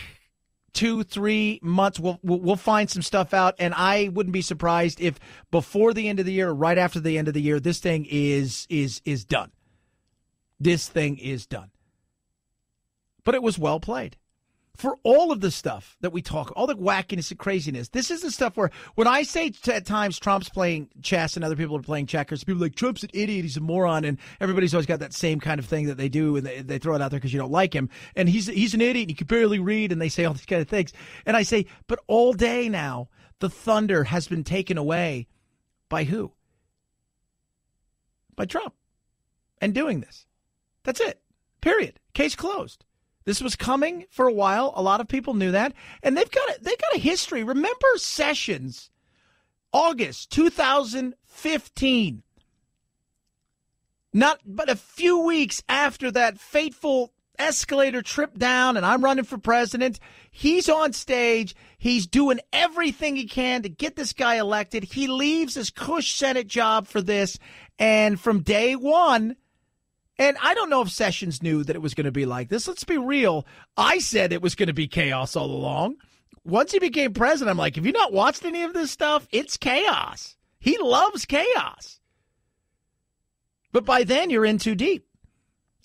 2-3 months, we'll find some stuff out. And I wouldn't be surprised if before the end of the year or right after the end of the year, this thing is done. This thing is done. But it was well played. For all of the stuff that we talk, all the wackiness and craziness, this is the stuff where when I say at times Trump's playing chess and other people are playing checkers, people are like, Trump's an idiot, he's a moron, and everybody's always got that same kind of thing that they do, and they throw it out there because you don't like him, and he's an idiot, and he can barely read, and they say all these kind of things. And I say, but all day now, the thunder has been taken away by who? By Trump. And doing this. That's it. Period. Case closed. This was coming for a while. A lot of people knew that. And they've got a history. Remember Sessions, August 2015. Not but a few weeks after that fateful escalator trip down and I'm running for president, he's on stage. He's doing everything he can to get this guy elected. He leaves his cush Senate job for this. And from day one, and I don't know if Sessions knew that it was going to be like this. Let's be real. I said it was going to be chaos all along. Once he became president, I'm like, have you not watched any of this stuff? It's chaos. He loves chaos. But by then, you're in too deep.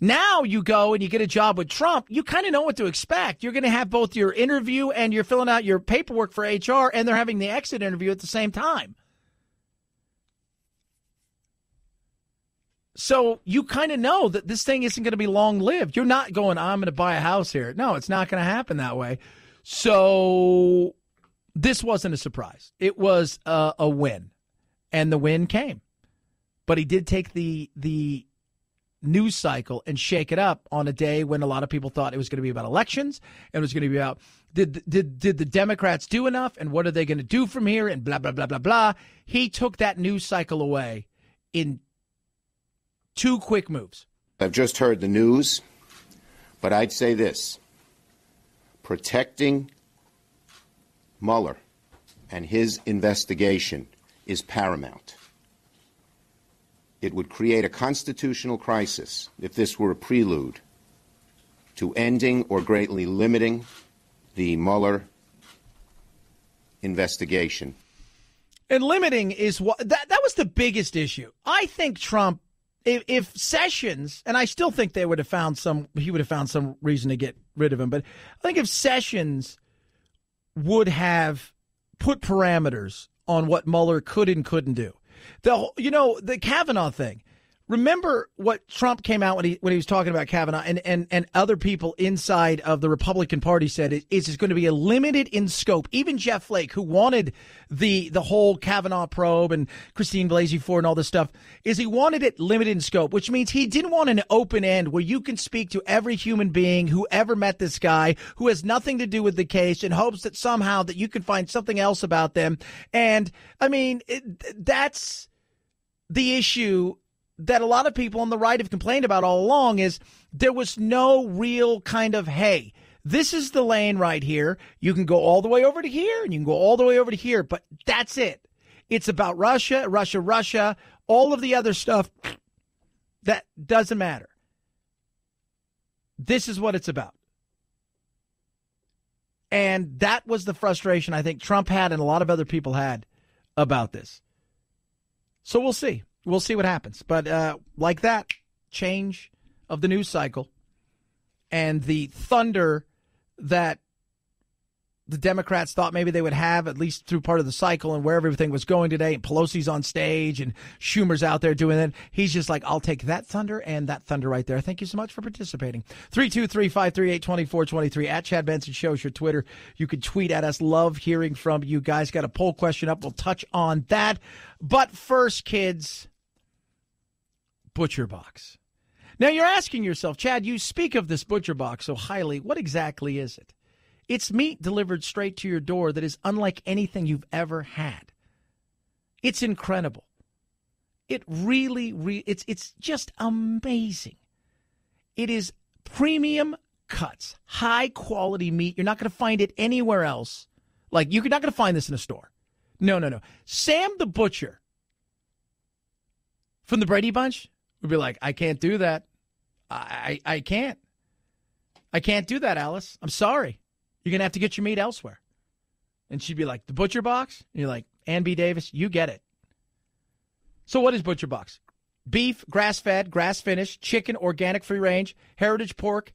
Now you go and you get a job with Trump. You kind of know what to expect. You're going to have both your interview and you're filling out your paperwork for HR, and they're having the exit interview at the same time. So you kind of know that this thing isn't going to be long-lived. You're not going, I'm going to buy a house here. No, it's not going to happen that way. So this wasn't a surprise. It was a win, and the win came. But he did take the news cycle and shake it up on a day when a lot of people thought it was going to be about elections, and it was going to be about did the Democrats do enough, and what are they going to do from here, and blah, blah, blah, blah, blah. He took that news cycle away in 2 quick moves. I've just heard the news, but I'd say this. Protecting Mueller and his investigation is paramount. It would create a constitutional crisis if this were a prelude to ending or greatly limiting the Mueller investigation. And limiting is what that was the biggest issue. I think Trump, if Sessions, and I still think he would have found some reason to get rid of him, but I think if Sessions would have put parameters on what Mueller could and couldn't do, the Kavanaugh thing. Remember what Trump came out when he was talking about Kavanaugh, and other people inside of the Republican Party said it's going to be a limited in scope. Even Jeff Flake, who wanted the whole Kavanaugh probe and Christine Blasey Ford and all this stuff, he wanted it limited in scope, which means he didn't want an open end where you can speak to every human being who ever met this guy who has nothing to do with the case in hopes that somehow that you can find something else about them. And I mean, that's the issue that a lot of people on the right have complained about all along, is there was no real kind of, hey, this is the lane right here. You can go all the way over to here and you can go all the way over to here, but that's it. It's about Russia, all of the other stuff. That doesn't matter. This is what it's about. And that was the frustration I think Trump had and a lot of other people had about this. So we'll see. We'll see what happens. But like that, change of the news cycle and the thunder that the Democrats thought maybe they would have, at least through part of the cycle and where everything was going today. And Pelosi's on stage and Schumer's out there doing it. He's just like, I'll take that thunder and that thunder right there. Thank you so much for participating. 323-538-2423 at Chad Benson Show is your Twitter. You can tweet at us. Love hearing from you guys. Got a poll question up. We'll touch on that. But first, kids, Butcher Box. Now you're asking yourself, Chad, you speak of this Butcher Box so highly. What exactly is it? It's meat delivered straight to your door that is unlike anything you've ever had. It's incredible. It really, it's just amazing. It is premium cuts, high quality meat. You're not going to find it anywhere else. Like, you're not going to find this in a store. No. Sam the Butcher from the Brady Bunch, We'd be like, I can't do that. I can't. I can't do that, Alice. I'm sorry. You're going to have to get your meat elsewhere. And she'd be like, the Butcher Box? And you're like, Ann B. Davis, you get it. So what is Butcher Box? Beef, grass-fed, grass-finished, chicken, organic, free-range, heritage pork.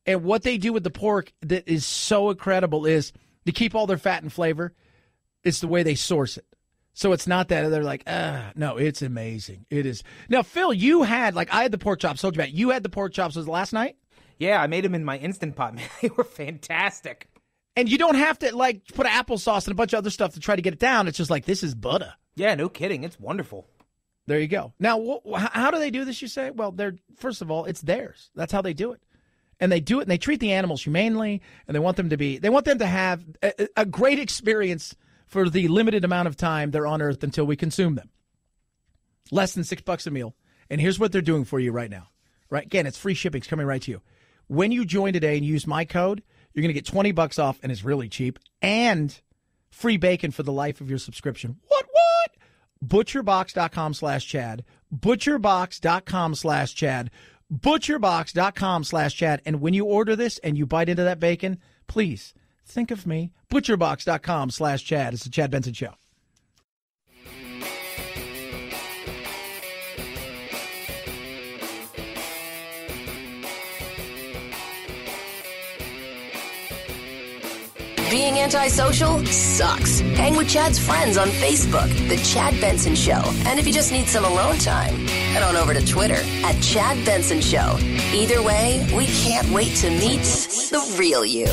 And what they do with the pork that is so incredible is to keep all their fat and flavor, it's the way they source it. So it's not that they're like, no, it's amazing. It is. Now, Phil, you had, I had the pork chops, told you about. You had the pork chops, was it last night? Yeah, I made them in my Instant Pot, man. They were fantastic. And you don't have to, put applesauce and a bunch of other stuff to try to get it down. It's just this is butter. Yeah, no kidding. It's wonderful. There you go. Now, how do they do this, you say? Well, first of all, it's theirs. That's how they do it. And they do it, and they treat the animals humanely, and they want them to have a great experience for the limited amount of time they're on Earth until we consume them. Less than $6 a meal. And here's what they're doing for you right now. Right? Again, it's free shipping. It's coming right to you. When you join today and use my code, you're going to get $20 off, and it's really cheap, and free bacon for the life of your subscription. What? Butcherbox.com/Chad. Butcherbox.com/Chad. Butcherbox.com/Chad. And when you order this and you bite into that bacon, please think of me. Butcherbox.com/Chad. It's the Chad Benson Show. Being antisocial sucks. Hang with Chad's friends on Facebook, The Chad Benson Show. And if you just need some alone time, head on over to Twitter at Chad Benson Show. Either way, we can't wait to meet the real you.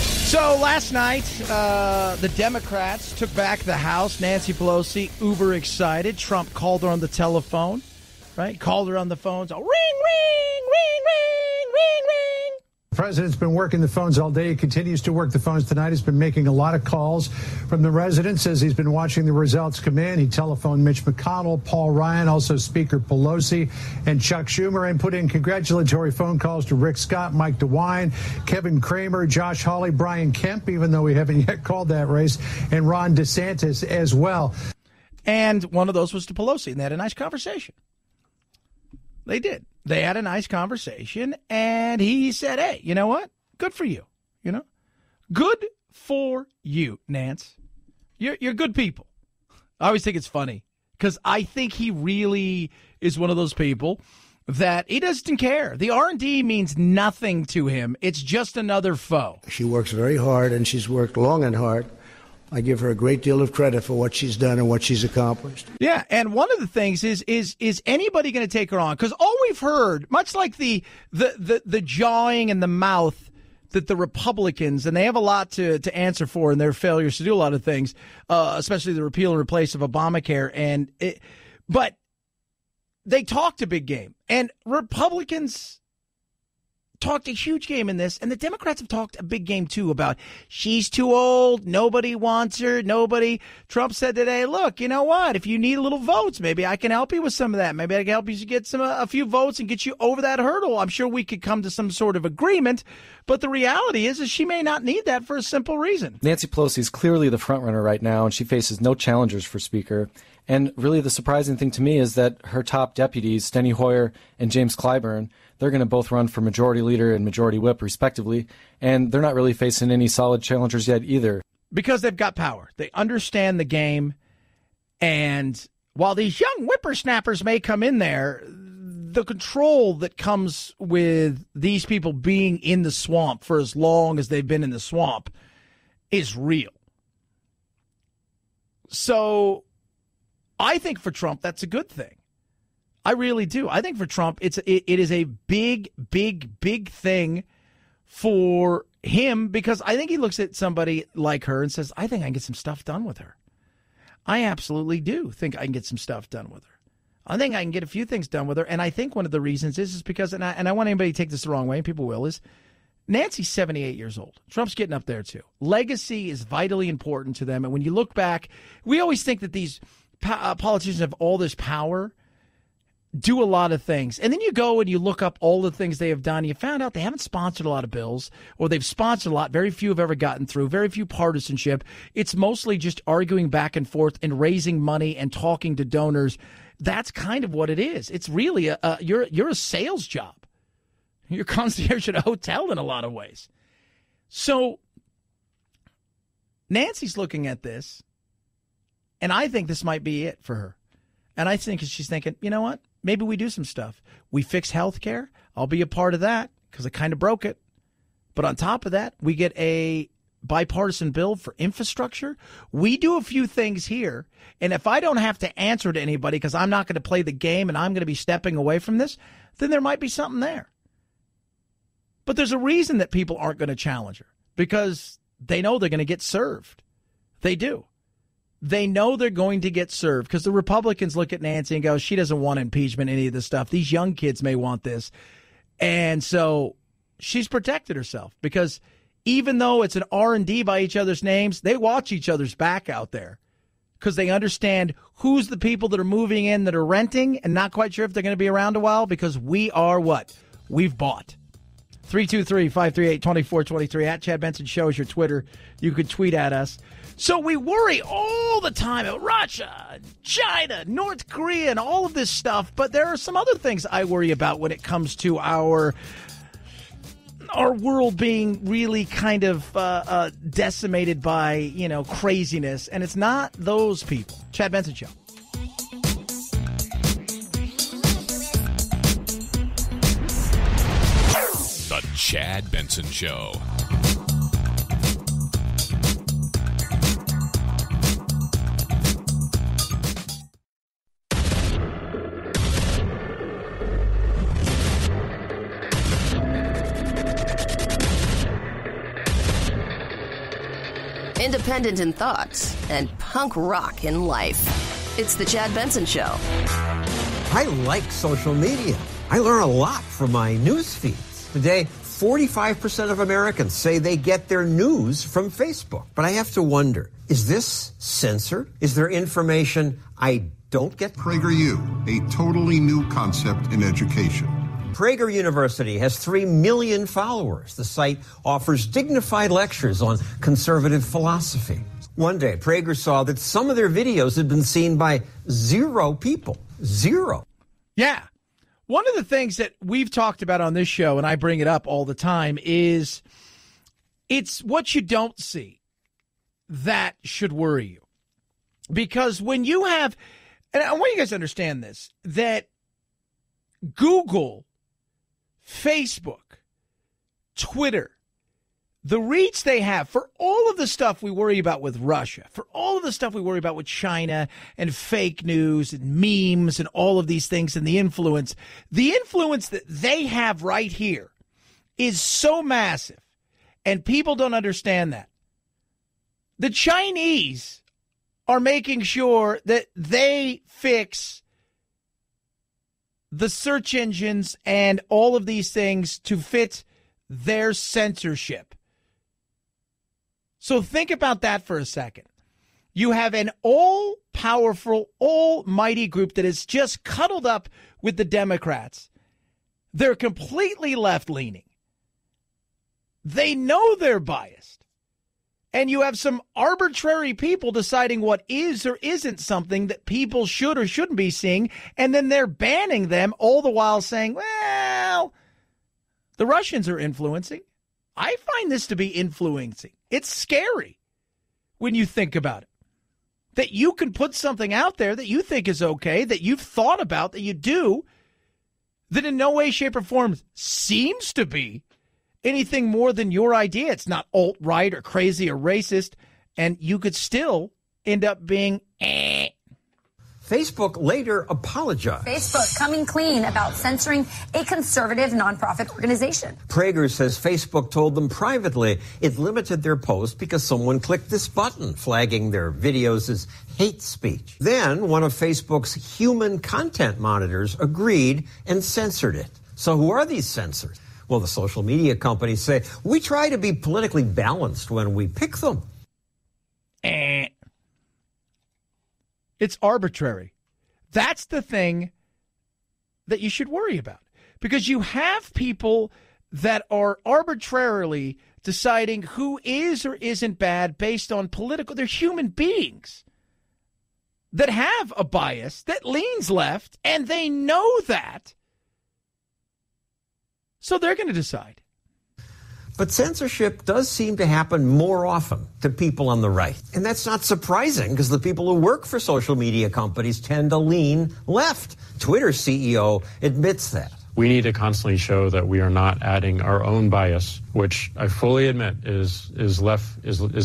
So last night, the Democrats took back the House. Nancy Pelosi, uber excited. Trump called her on the telephone, right? Called her on the phone. So ring, ring, ring, ring, ring, ring. The president's been working the phones all day. He continues to work the phones tonight. He's been making a lot of calls from the residents as he's been watching the results come in. He telephoned Mitch McConnell, Paul Ryan, also Speaker Pelosi and Chuck Schumer, and put in congratulatory phone calls to Rick Scott, Mike DeWine, Kevin Cramer, Josh Hawley, Brian Kemp, even though we haven't yet called that race, and Ron DeSantis as well. And one of those was to Pelosi, and they had a nice conversation. They did. They had a nice conversation, and he said, hey, you know what? Good for you. Good for you, Nance. You're good people. I always think it's funny because I think he really is one of those people that he doesn't care. The R&D means nothing to him. It's just another foe. She works very hard, and she's worked long and hard. I give her a great deal of credit for what she's done and what she's accomplished. Yeah, and one of the things is anybody going to take her on? Because all we've heard, much like the jawing and the mouth that the Republicans, and they have a lot to answer for in their failures to do a lot of things, especially the repeal and replace of Obamacare. But they talked a big game, and Republicans talked a huge game in this, and the Democrats have talked a big game, too, about she's too old, nobody wants her, nobody. Trump said today, look, you know what? If you need a little votes, maybe I can help you with some of that. Maybe I can help you get a few votes and get you over that hurdle. I'm sure we could come to some sort of agreement, but the reality is she may not need that for a simple reason. Nancy Pelosi is clearly the front runner right now, and she faces no challengers for Speaker. And really the surprising thing to me is that her top deputies, Steny Hoyer and James Clyburn, they're going to both run for majority leader and majority whip, respectively, and they're not really facing any solid challengers yet either. Because they've got power. They understand the game, and while these young whippersnappers may come in there, the control that comes with these people being in the swamp for as long as they've been in the swamp is real. So I think for Trump, that's a good thing. I really do. I think for Trump, it is a big, big, big thing for him because I think he looks at somebody like her and says, I think I can get some stuff done with her. I absolutely do think I can get some stuff done with her. I think I can get a few things done with her. And I think one of the reasons is because, and I want anybody to take this the wrong way, and people will, is Nancy's 78 years old. Trump's getting up there too. Legacy is vitally important to them. And when you look back, we always think that these politicians have all this power, do a lot of things. And then you go and you look up all the things they have done. You found out they haven't sponsored a lot of bills, or they've sponsored a lot. Very few have ever gotten through. Very few partisanship. It's mostly just arguing back and forth and raising money and talking to donors. That's kind of what it is. It's really you're a sales job. You're concierge at a hotel in a lot of ways. So Nancy's looking at this, and I think this might be it for her. And I think she's thinking, you know what? Maybe we do some stuff. We fix health care. I'll be a part of that because I kind of broke it. But on top of that, we get a bipartisan bill for infrastructure. We do a few things here. And if I don't have to answer to anybody because I'm not going to play the game and I'm going to be stepping away from this, then there might be something there. But there's a reason that people aren't going to challenge her because they know they're going to get served. They do. They know they're going to get served because the Republicans look at Nancy and go, she doesn't want impeachment, any of this stuff. These young kids may want this. And so she's protected herself because even though it's an R&D by each other's names, they watch each other's back out there because they understand who's the people that are moving in that are renting and not quite sure if they're going to be around a while because we are what? We've bought. 323-538-2423 at Chad Benson Show is your Twitter. You can tweet at us. So we worry all the time about Russia, China, North Korea, and all of this stuff. But there are some other things I worry about when it comes to our world being really kind of decimated by, craziness. And it's not those people. Chad Benson Show. The Chad Benson Show. Independent in thoughts and punk rock in life. It's the Chad Benson Show. I like social media. I learn a lot from my news feeds. Today, 45% of Americans say they get their news from Facebook. But I have to wonder, is this censored? Is there information I don't get? PragerU, a totally new concept in education. Prager University has 3 million followers. The site offers dignified lectures on conservative philosophy. One day, Prager saw that some of their videos had been seen by 0 people. 0. Yeah. One of the things that we've talked about on this show, and I bring it up all the time, is it's what you don't see that should worry you. Because when you have, and I want you guys to understand this, that Google, Facebook, Twitter, the reach they have for all of the stuff we worry about with Russia, for all of the stuff we worry about with China and fake news and memes and all of these things and the influence that they have right here is so massive. And people don't understand that. The Chinese are making sure that they fix the search engines and all of these things to fit their censorship. So think about that for a second. You have an all-powerful, almighty group that is just cuddled up with the Democrats. They're completely left-leaning. They know they're biased. And you have some arbitrary people deciding what is or isn't something that people should or shouldn't be seeing, and then they're banning them, all the while saying, well, the Russians are influencing. I find this to be influencing. It's scary when you think about it. That you can put something out there that you think is okay, that you've thought about, that you do, that in no way, shape, or form seems to be anything more than your idea. It's not alt-right or crazy or racist, and you could still end up being Facebook later apologized. Facebook coming clean about censoring a conservative nonprofit organization. Prager says Facebook told them privately it limited their post because someone clicked this button, flagging their videos as hate speech. Then one of Facebook's human content monitors agreed and censored it. So who are these censors? Well, the social media companies say, we try to be politically balanced when we pick them. It's arbitrary. That's the thing that you should worry about. Because you have people that are arbitrarily deciding who is or isn't bad based on political. They're human beings. that have a bias that leans left, and they know that. So they're going to decide. But censorship does seem to happen more often to people on the right. And that's not surprising because the people who work for social media companies tend to lean left. Twitter's CEO admits that. We need to constantly show that we are not adding our own bias, which I fully admit is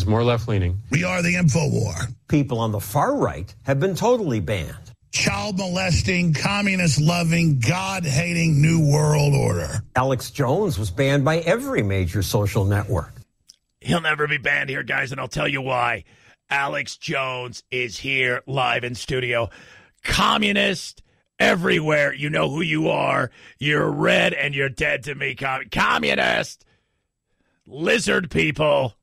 more left-leaning. We are the InfoWar. People on the far right have been totally banned. Child molesting, communist-loving, God-hating New World Order. Alex Jones was banned by every major social network. He'll never be banned here, guys, and I'll tell you why. Alex Jones is here live in studio. Communist everywhere. You know who you are. You're red and you're dead to me. Communist. Lizard people.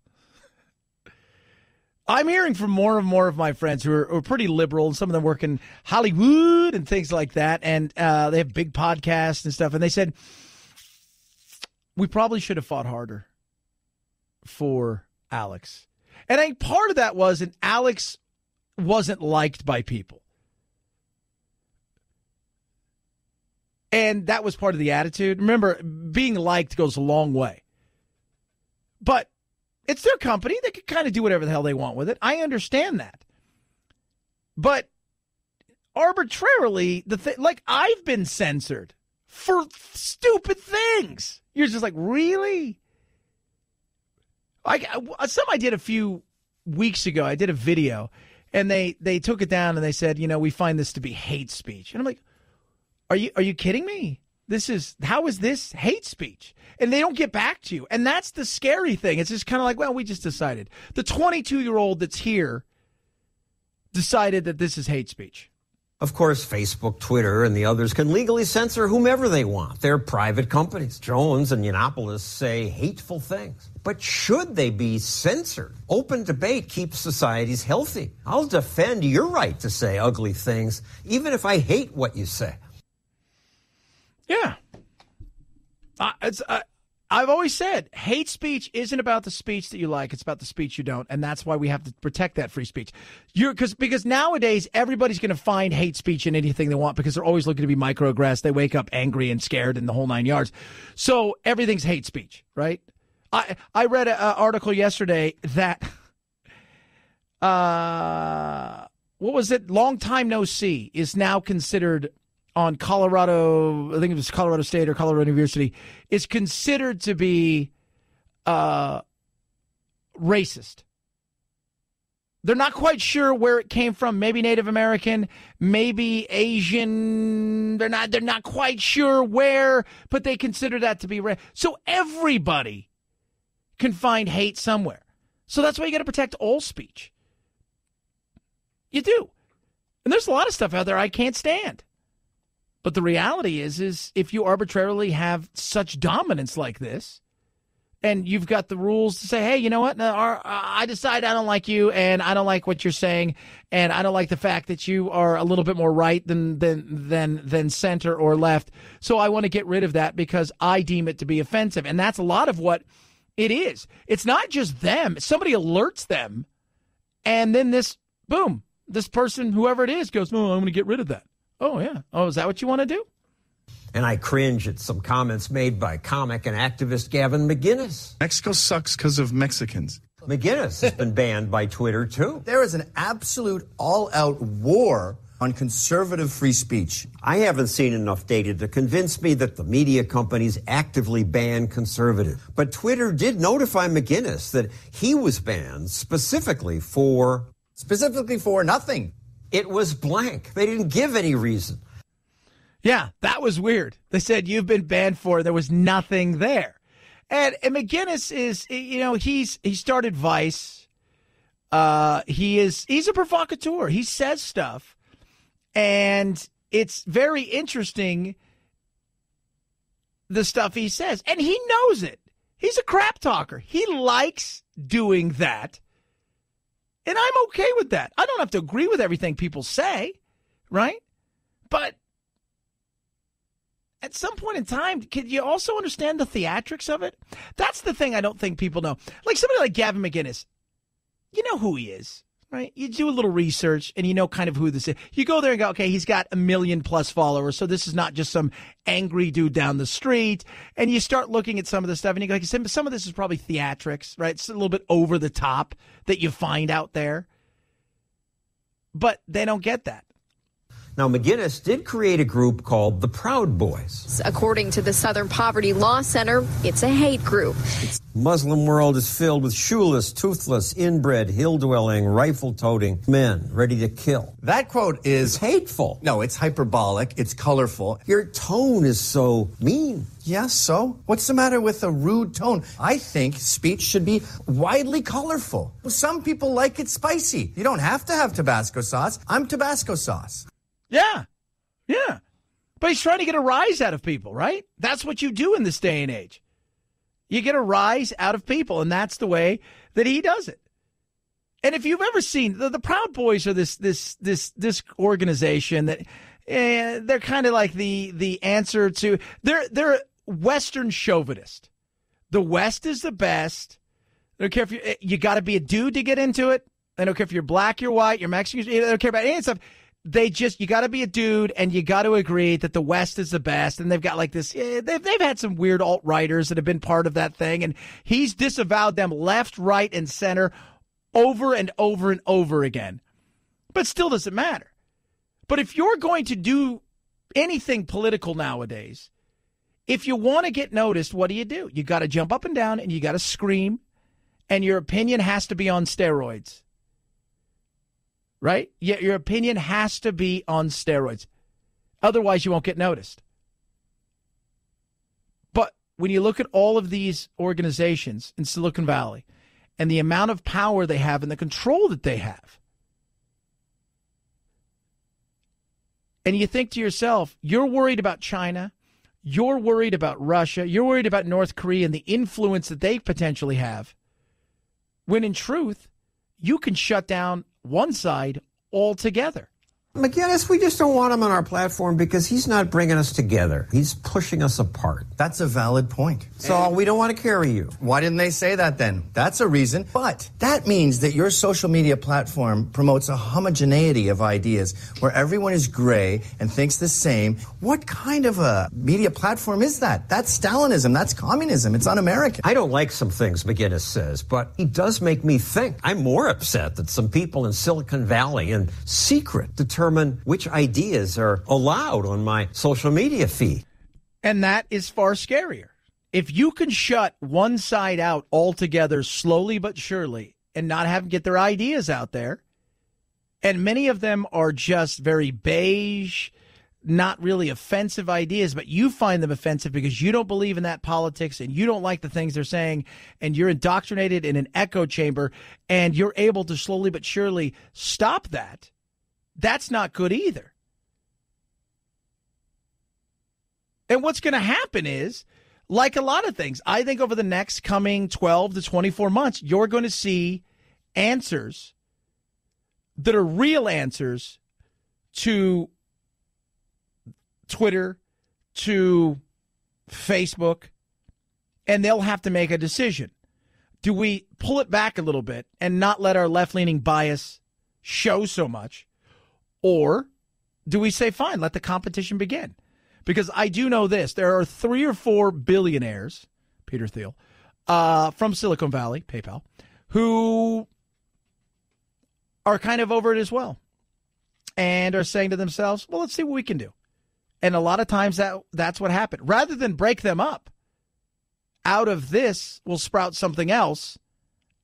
I'm hearing from more and more of my friends who are pretty liberal, and some of them work in Hollywood and things like that, and they have big podcasts and stuff, and they said, we probably should have fought harder for Alex. And I think part of that was, and Alex wasn't liked by people. And that was part of the attitude. Remember, being liked goes a long way. But it's their company. They can kind of do whatever the hell they want with it. I understand that. But arbitrarily, like I've been censored for stupid things. You're just like, really? Something I did a few weeks ago, I did a video, and they took it down and they said, we find this to be hate speech. And I'm like, are you kidding me? How is this hate speech? And they don't get back to you. And that's the scary thing. It's just kind of like, well, we just decided. The 22-year-old that's here decided that this is hate speech. Of course, Facebook, Twitter, and the others can legally censor whomever they want. They're private companies. Jones and Yiannopoulos say hateful things. But should they be censored? Open debate keeps societies healthy. I'll defend your right to say ugly things, even if I hate what you say. Yeah. I've always said hate speech isn't about the speech that you like. It's about the speech you don't. And that's why we have to protect that free speech. Because nowadays everybody's going to find hate speech in anything they want because they're always looking to be microaggressed. They wake up angry and scared and the whole 9 yards. So everything's hate speech, right? I read an article yesterday that, what was it? Long time no see is now considered on Colorado, I think it was Colorado State or Colorado University, is considered to be racist. They're not quite sure where it came from. Maybe Native American, maybe Asian. They're not quite sure where, but they consider that to be racist. So everybody can find hate somewhere. So that's why you got to protect all speech. You do. And there's a lot of stuff out there I can't stand. But the reality is if you arbitrarily have such dominance like this, and you've got the rules to say, hey, you know what? I decide I don't like you, and I don't like what you're saying, and I don't like the fact that you are a little bit more right than center or left. So I want to get rid of that because I deem it to be offensive. And that's a lot of what it is. It's not just them. Somebody alerts them, and then this person, whoever it is, goes, oh, I'm going to get rid of that. Oh, yeah. Oh, is that what you want to do? And I cringe at some comments made by comic and activist Gavin McInnes. Mexico sucks because of Mexicans. McInnes has been banned by Twitter, too. There is an absolute all-out war on conservative free speech. I haven't seen enough data to convince me that the media companies actively ban conservative. But Twitter did notify McInnes that he was banned specifically for nothing. It was blank. They didn't give any reason. Yeah, that was weird. They said you've been banned for. There was nothing there. And McInnes is, he started Vice. He's a provocateur. He says stuff. And it's very interesting, the stuff he says. And he knows it. He's a crap talker. He likes doing that. And I'm okay with that. I don't have to agree with everything people say, right? But at some point in time, can you also understand the theatrics of it? That's the thing I don't think people know. Like somebody like Gavin McInnes, you know who he is. right? You do a little research and you know kind of who this is. You go there and go, okay, he's got 1 million plus followers, so this is not just some angry dude down the street. And you start looking at some of the stuff and you go, like, some of this is probably theatrics, right? It's a little bit over the top that you find out there. But they don't get that. Now, McGinnis did create a group called the Proud Boys. According to the Southern Poverty Law Center, it's a hate group. Muslim world is filled with shoeless, toothless, inbred, hill-dwelling, rifle-toting men ready to kill. That quote is hateful. No, it's hyperbolic. It's colorful. Your tone is so mean. Yes, so? What's the matter with a rude tone? I think speech should be widely colorful. Some people like it spicy. You don't have to have Tabasco sauce. I'm Tabasco sauce. Yeah. But he's trying to get a rise out of people, right? That's what you do in this day and age. You get a rise out of people, and that's the way that he does it. And if you've ever seen, the Proud Boys are this organization that they're kind of like the answer to, they're Western chauvinist. The West is the best. I don't care if you got to be a dude to get into it. I don't care if you're black, you're white, you're Mexican. I don't care about any of that stuff. You got to be a dude and you got to agree that the West is the best. And they've got like this, they've had some weird alt-righters that have been part of that thing. And he's disavowed them left, right, and center over and over and over again. But still doesn't matter. But if you're going to do anything political nowadays, if you want to get noticed, what do? You got to jump up and down and you got to scream. And your opinion has to be on steroids. Right? Your opinion has to be on steroids. Otherwise, you won't get noticed. But when you look at all of these organizations in Silicon Valley and the amount of power they have and the control that they have, and you think to yourself, you're worried about China, you're worried about Russia, you're worried about North Korea and the influence that they potentially have, when in truth, you can shut down one side altogether. McGinnis, we just don't want him on our platform because he's not bringing us together. He's pushing us apart. That's a valid point. So we don't want to carry you. Why didn't they say that then? That's a reason. But that means that your social media platform promotes a homogeneity of ideas where everyone is gray and thinks the same. What kind of a media platform is that? That's Stalinism. That's communism. It's un-American. I don't like some things McGinnis says, but he does make me think. I'm more upset that some people in Silicon Valley in secret determine which ideas are allowed on my social media feed. And that is far scarier. If you can shut one side out altogether slowly but surely and not have them get their ideas out there, and many of them are just very beige, not really offensive ideas, but you find them offensive because you don't believe in that politics and you don't like the things they're saying, and you're indoctrinated in an echo chamber, and you're able to slowly but surely stop that. That's not good either. And what's going to happen is, like a lot of things, I think over the next coming 12 to 24 months, you're going to see answers that are real answers to Twitter, to Facebook, and they'll have to make a decision. Do we pull it back a little bit and not let our left-leaning bias show so much? Or do we say, fine, let the competition begin? Because I do know this. There are 3 or 4 billionaires, Peter Thiel, from Silicon Valley, PayPal, who are kind of over it as well and are saying to themselves, well, let's see what we can do. And a lot of times that's what happened. Rather than break them up, out of this will sprout something else,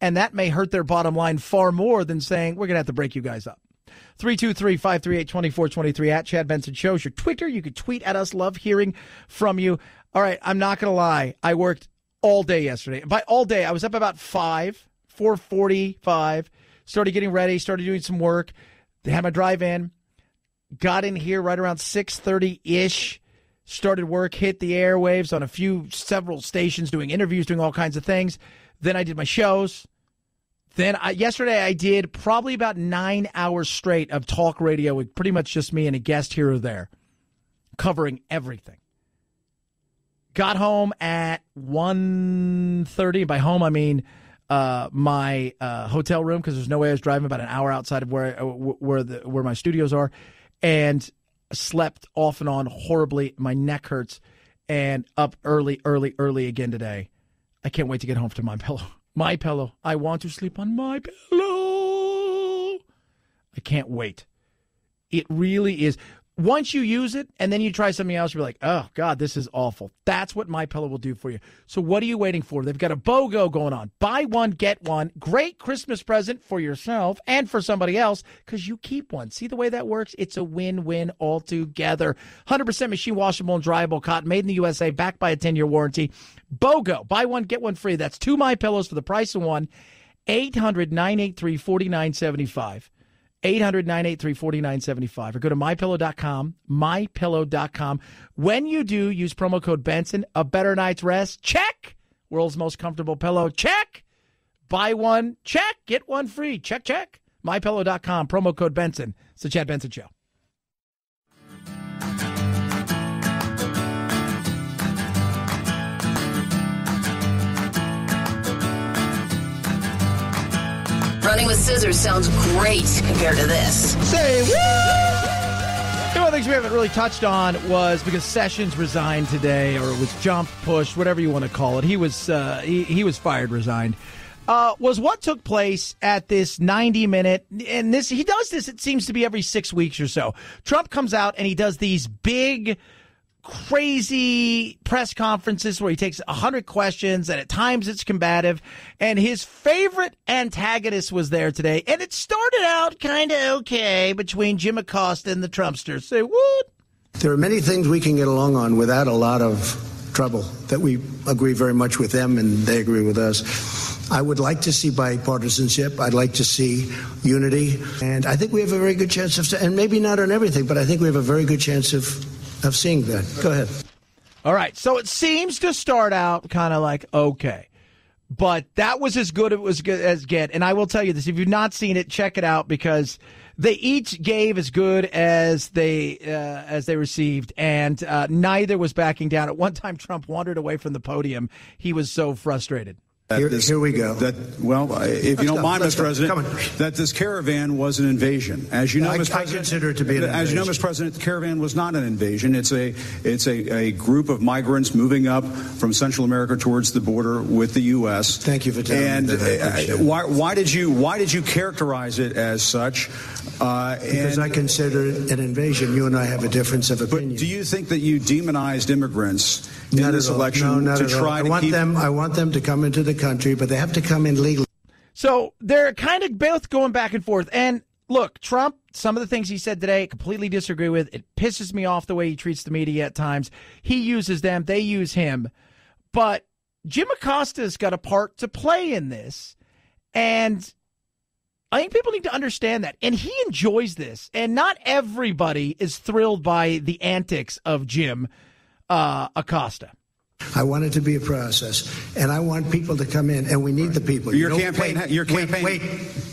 and that may hurt their bottom line far more than saying, we're going to have to break you guys up. 323-538-2423 at Chad Benson Show's your Twitter. You can tweet at us. Love hearing from you. All right, I'm not going to lie. I worked all day yesterday. By all day, I was up about 4:45, started getting ready, started doing some work. They had my drive in, got in here right around 6:30-ish, started work, hit the airwaves on several stations, doing interviews, doing all kinds of things. Then I did my shows. Then yesterday I did probably about 9 hours straight of talk radio with pretty much just me and a guest here or there, covering everything. Got home at 1:30. By home, I mean my hotel room because there's no way I was driving about an hour outside of where my studios are, and slept off and on horribly. My neck hurts, and up early again today. I can't wait to get home to my pillow. My pillow. I want to sleep on my pillow. I can't wait. It really is. Once you use it and then you try something else, you're like, oh, God, this is awful. That's what My Pillow will do for you. So what are you waiting for? They've got a BOGO going on. Buy one, get one. Great Christmas present for yourself and for somebody else because you keep one. See the way that works? It's a win-win altogether. 100% machine washable and dryable cotton made in the USA, backed by a 10-year warranty. BOGO. Buy one, get one free. That's 2 My Pillows for the price of one. 800-983-4975. 800-983-4975 or go to mypillow.com, mypillow.com. When you do, use promo code Benson. A better night's rest, check. World's most comfortable pillow, check. Buy one, check. Get one free, check. Mypillow.com, promo code Benson. It's the Chad Benson Show. Running with scissors sounds great compared to this. Say what? One of the things we haven't really touched on was because Sessions resigned today, or it was jumped, pushed, whatever you want to call it. He was fired, resigned. Was what took place at this 90-minute, and he does this, it seems to be every 6 weeks or so. Trump comes out and he does these big, crazy press conferences where he takes 100 questions, and at times it's combative. And his favorite antagonist was there today, and it started out kind of okay between Jim Acosta and the Trumpsters. Say what? There are many things we can get along on without a lot of trouble, that we agree very much with them and they agree with us. I would like to see bipartisanship. I'd like to see unity. And I think we have a very good chance of, and maybe not on everything, but I think we have a very good chance of seeing that. Go ahead. All right. So it seems to start out kind of like, okay. But that was as good as get. And I will tell you this, if you've not seen it, check it out, because they each gave as good as they received, and neither was backing down. At one time, Trump wandered away from the podium. He was so frustrated. Here we go. If you don't mind, Mr. President, that this caravan was an invasion. As you know, Mr. President, I consider it to be an invasion. As you know, Mr. President, the caravan was not an invasion. It's a group of migrants moving up from Central America towards the border with the U.S. Thank you for telling me that. Why did you characterize it as such? Because I consider it an invasion. You and I have a difference of opinion. But do you think that you demonized immigrants in this election to try to keep? I want them to come into the country, but they have to come in legally. So they're kind of both going back and forth. And look, Trump, some of the things he said today, I completely disagree with. It pisses me off the way he treats the media at times. He uses them, they use him. But Jim Acosta's got a part to play in this. And I think people need to understand that. And he enjoys this. And not everybody is thrilled by the antics of Jim Acosta. I want it to be a process, and I want people to come in, and we need the people. Your campaign. Wait.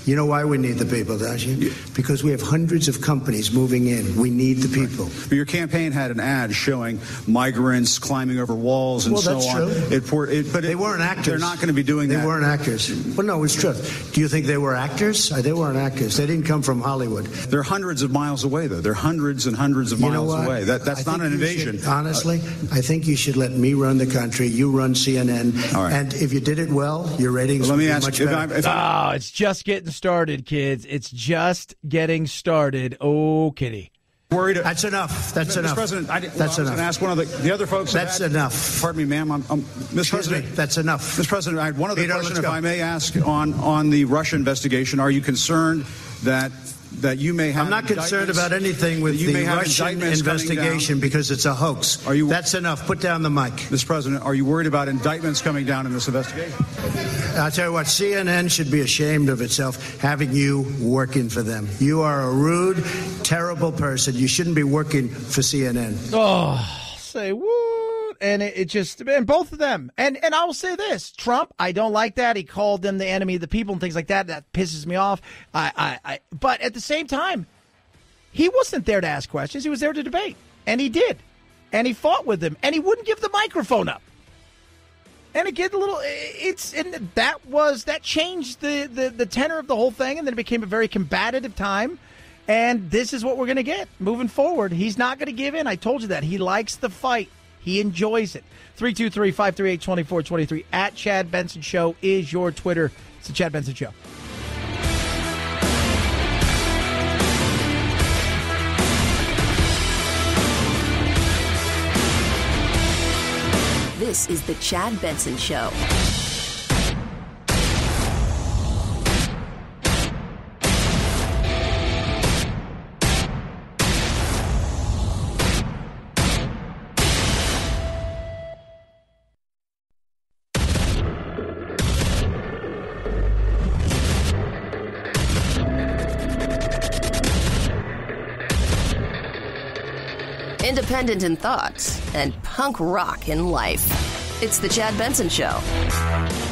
You know why we need the people, don't you? Because we have hundreds of companies moving in. We need the people. But your campaign had an ad showing migrants climbing over walls and so on. Well, that's true. But they weren't actors. They're not going to be doing that. They weren't actors. Well, no, it's true. Do you think they were actors? They weren't actors. They didn't come from Hollywood. They're hundreds of miles away, though. They're hundreds and hundreds of miles away. That's not an invasion. Honestly, I think you should let me run the country. You run CNN. All right. And if you did it well, your ratings would be much better. It's just getting started, kids. It's just getting started. Oh, kitty. Worried. That's enough. That's enough. Mr. President, I was enough. going to ask one of the other folks. That's enough. Pardon me, ma'am. Mr. President, that's enough. Mr. President, I had one other question, if I may ask, on the Russia investigation. Are you concerned that you may have? I'm not concerned about anything with the Russian investigation because it's a hoax. That's enough. Put down the mic. Mr. President, are you worried about indictments coming down in this investigation? I'll tell you what, CNN should be ashamed of itself having you working for them. You are a rude, terrible person. You shouldn't be working for CNN. Oh, say what? And and both of them. And I will say this, Trump, I don't like that. He called them the enemy of the people and things like that. That pisses me off. But at the same time, he wasn't there to ask questions. He was there to debate. And he did. And he fought with them. And he wouldn't give the microphone up. And it gets a little. That changed the tenor of the whole thing, and then it became a very combative time. And this is what we're going to get moving forward. He's not going to give in. I told you that. He likes the fight. He enjoys it. 323-538-2423 at Chad Benson Show is your Twitter. It's the Chad Benson Show. This is the Chad Benson Show. Independent in thoughts and punk rock in life. It's the Chad Benson Show.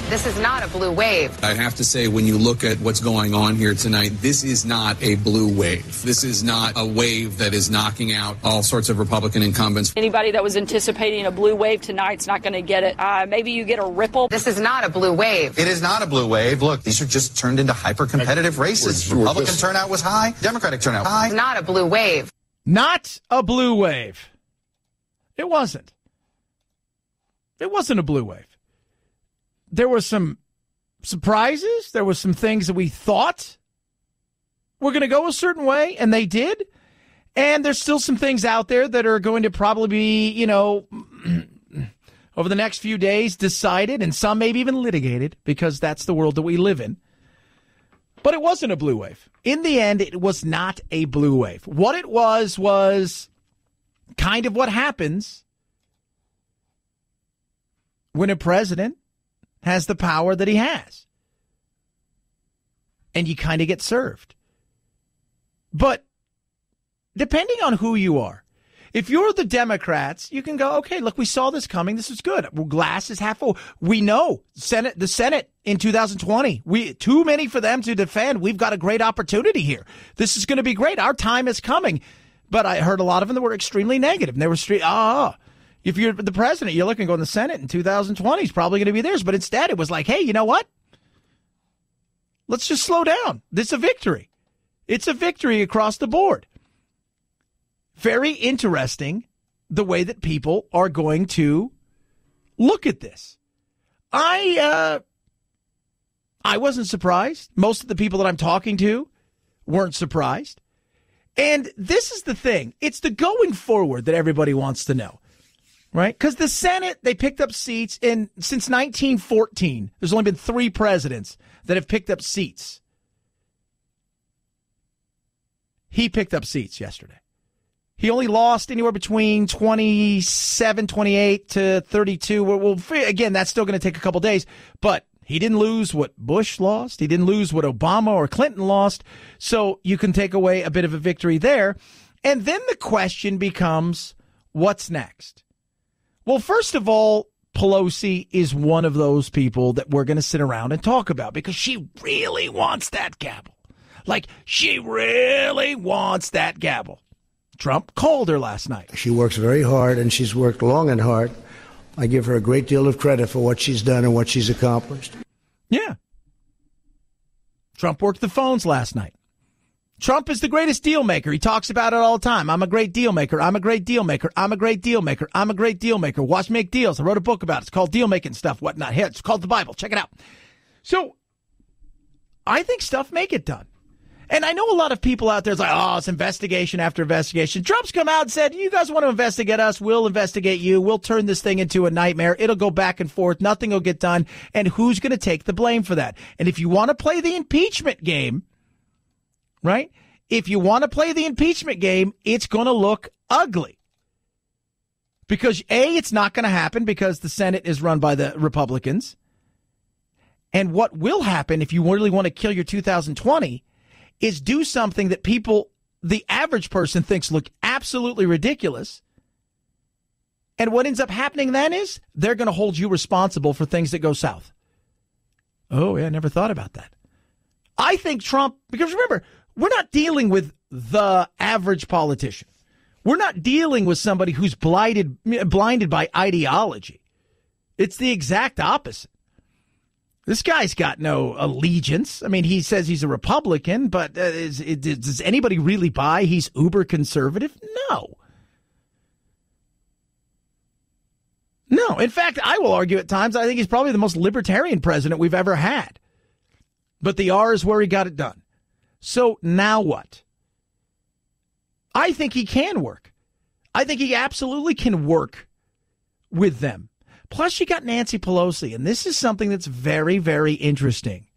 This is not a blue wave. I have to say, when you look at what's going on here tonight, this is not a blue wave. This is not a wave that is knocking out all sorts of Republican incumbents. Anybody that was anticipating a blue wave tonight's not going to get it. Maybe you get a ripple. This is not a blue wave. It is not a blue wave. Look, these are just turned into hyper-competitive races. Republican turnout was high. Democratic turnout high. It's not a blue wave. Not a blue wave. It wasn't. It wasn't a blue wave. There were some surprises. There were some things that we thought were going to go a certain way, and they did. And there's still some things out there that are going to probably be, over the next few days decided, and some maybe even litigated, because that's the world that we live in. But it wasn't a blue wave. In the end, it was not a blue wave. What it was kind of what happens when a president has the power that he has. And you kind of get served. But depending on who you are, if you're the Democrats, you can go, okay, look, we saw this coming. This is good. Well, glass is half full. We know the Senate in 2020, too many for them to defend. We've got a great opportunity here. This is going to be great. Our time is coming. But I heard a lot of them that were extremely negative. And they were if you're the president, you're looking to go in the Senate in 2020, it's probably going to be theirs. But instead, it was like, hey, you know what? Let's just slow down. This is a victory. It's a victory across the board. Very interesting the way that people are going to look at this. I wasn't surprised. Most of the people that I'm talking to weren't surprised. And this is the thing. It's the going forward that everybody wants to know, right? Because the Senate, they picked up seats since 1914. There's only been 3 presidents that have picked up seats. He picked up seats yesterday. He only lost anywhere between 27, 28 to 32. Well, again, that's still going to take a couple days, but he didn't lose what Bush lost. He didn't lose what Obama or Clinton lost. So you can take away a bit of a victory there. And then the question becomes, what's next? Well, first of all, Pelosi is one of those people that we're going to sit around and talk about because she really wants that gavel. Like, she really wants that gavel. Trump called her last night. She works very hard, and she's worked long and hard. I give her a great deal of credit for what she's done and what she's accomplished. Yeah. Trump worked the phones last night. Trump is the greatest deal maker. He talks about it all the time. I'm a great deal maker. I'm a great deal maker. I'm a great deal maker. I'm a great deal maker. Watch me make deals. I wrote a book about it. It's called Deal Making Stuff, Whatnot. Here, it's called the Bible. Check it out. So I think stuff may get done. And I know a lot of people out there is like, oh, it's investigation after investigation. Trump's come out and said, you guys want to investigate us, we'll investigate you. We'll turn this thing into a nightmare. It'll go back and forth. Nothing will get done. And who's going to take the blame for that? And if you want to play the impeachment game, right? If you want to play the impeachment game, it's going to look ugly. Because, A, it's not going to happen because the Senate is run by the Republicans. And what will happen if you really want to kill your 2020 is do something that people, the average person, thinks look absolutely ridiculous. And what ends up happening then is they're going to hold you responsible for things that go south. Oh, yeah, I never thought about that. I think Trump, because remember, we're not dealing with the average politician. We're not dealing with somebody who's blinded by ideology. It's the exact opposite. This guy's got no allegiance. I mean, he says he's a Republican, but does anybody really buy he's uber conservative? No. No. In fact, I will argue at times I think he's probably the most libertarian president we've ever had. But the R is where he got it done. So now what? I think he can work. I think he absolutely can work with them. Plus, you got Nancy Pelosi, and this is something that's very, very interesting.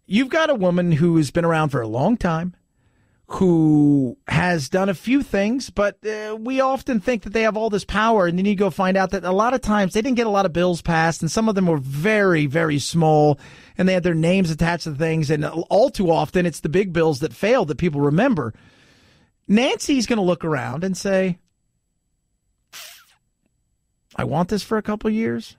You've got a woman who has been around for a long time, who has done a few things, but we often think that they have all this power, and then you go find out that a lot of times they didn't get a lot of bills passed, and some of them were very, very small, and they had their names attached to things, and all too often it's the big bills that failed that people remember. Nancy's going to look around and say, I want this for a couple years.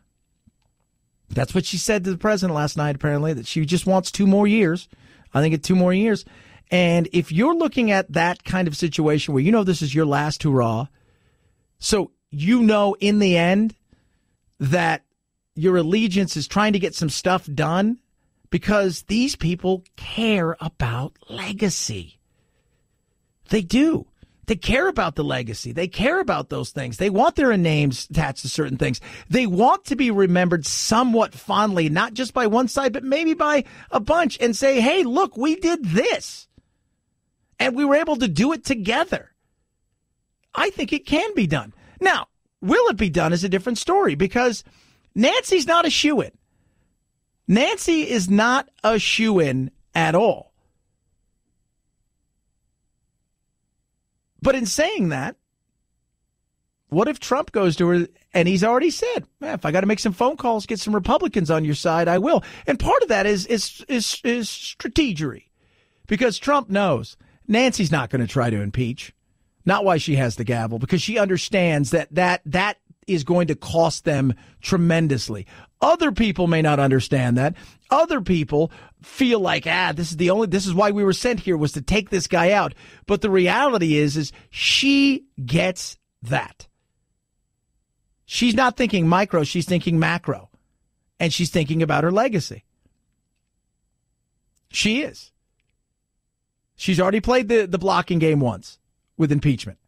That's what she said to the president last night, apparently, that she just wants 2 more years. I think it's 2 more years. And if you're looking at that kind of situation where you know this is your last hurrah, so you know in the end that your allegiance is trying to get some stuff done because these people care about legacy. They do. They care about the legacy. They care about those things. They want their names attached to certain things. They want to be remembered somewhat fondly, not just by one side, but maybe by a bunch, and say, hey, look, we did this. And we were able to do it together. I think it can be done. Now, will it be done is a different story because Nancy's not a shoo-in. Nancy is not a shoo-in at all. But in saying that, what if Trump goes to her and he's already said, if I got to make some phone calls, get some Republicans on your side, I will. And part of that is strategery because Trump knows Nancy's not going to try to impeach. Not why she has the gavel, because she understands that is going to cost them tremendously. Other people may not understand that. Other people feel like, this is why we were sent here, was to take this guy out. But the reality is she gets that. She's not thinking micro, she's thinking macro. And she's thinking about her legacy. She is. She's already played the blocking game once with impeachment.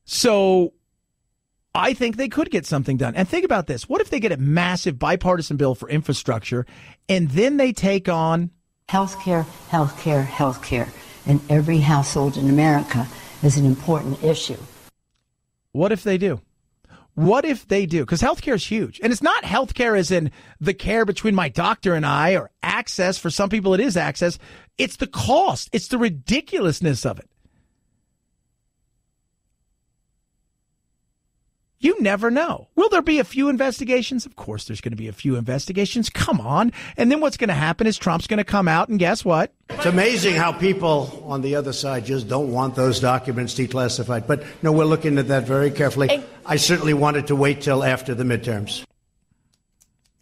So I think they could get something done. And think about this. What if they get a massive bipartisan bill for infrastructure and then they take on healthcare, healthcare, healthcare in every household in America is an important issue. What if they do? What if they do? Because healthcare is huge. And it's not healthcare as in the care between my doctor and I or access. For some people, it is access. It's the cost. It's the ridiculousness of it. You never know. Will there be a few investigations? Of course there's going to be a few investigations. Come on. And then what's going to happen is Trump's going to come out and guess what? It's amazing how people on the other side just don't want those documents declassified. But no, we're looking at that very carefully. I certainly wanted to wait till after the midterms.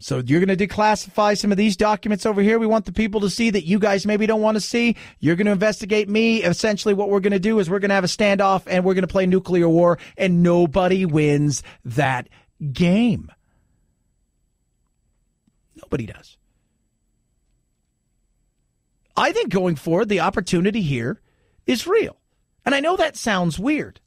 So you're going to declassify some of these documents over here. We want the people to see that you guys maybe don't want to see. You're going to investigate me. Essentially, what we're going to do is we're going to have a standoff and we're going to play nuclear war, and nobody wins that game. Nobody does. I think going forward, the opportunity here is real. And I know that sounds weird.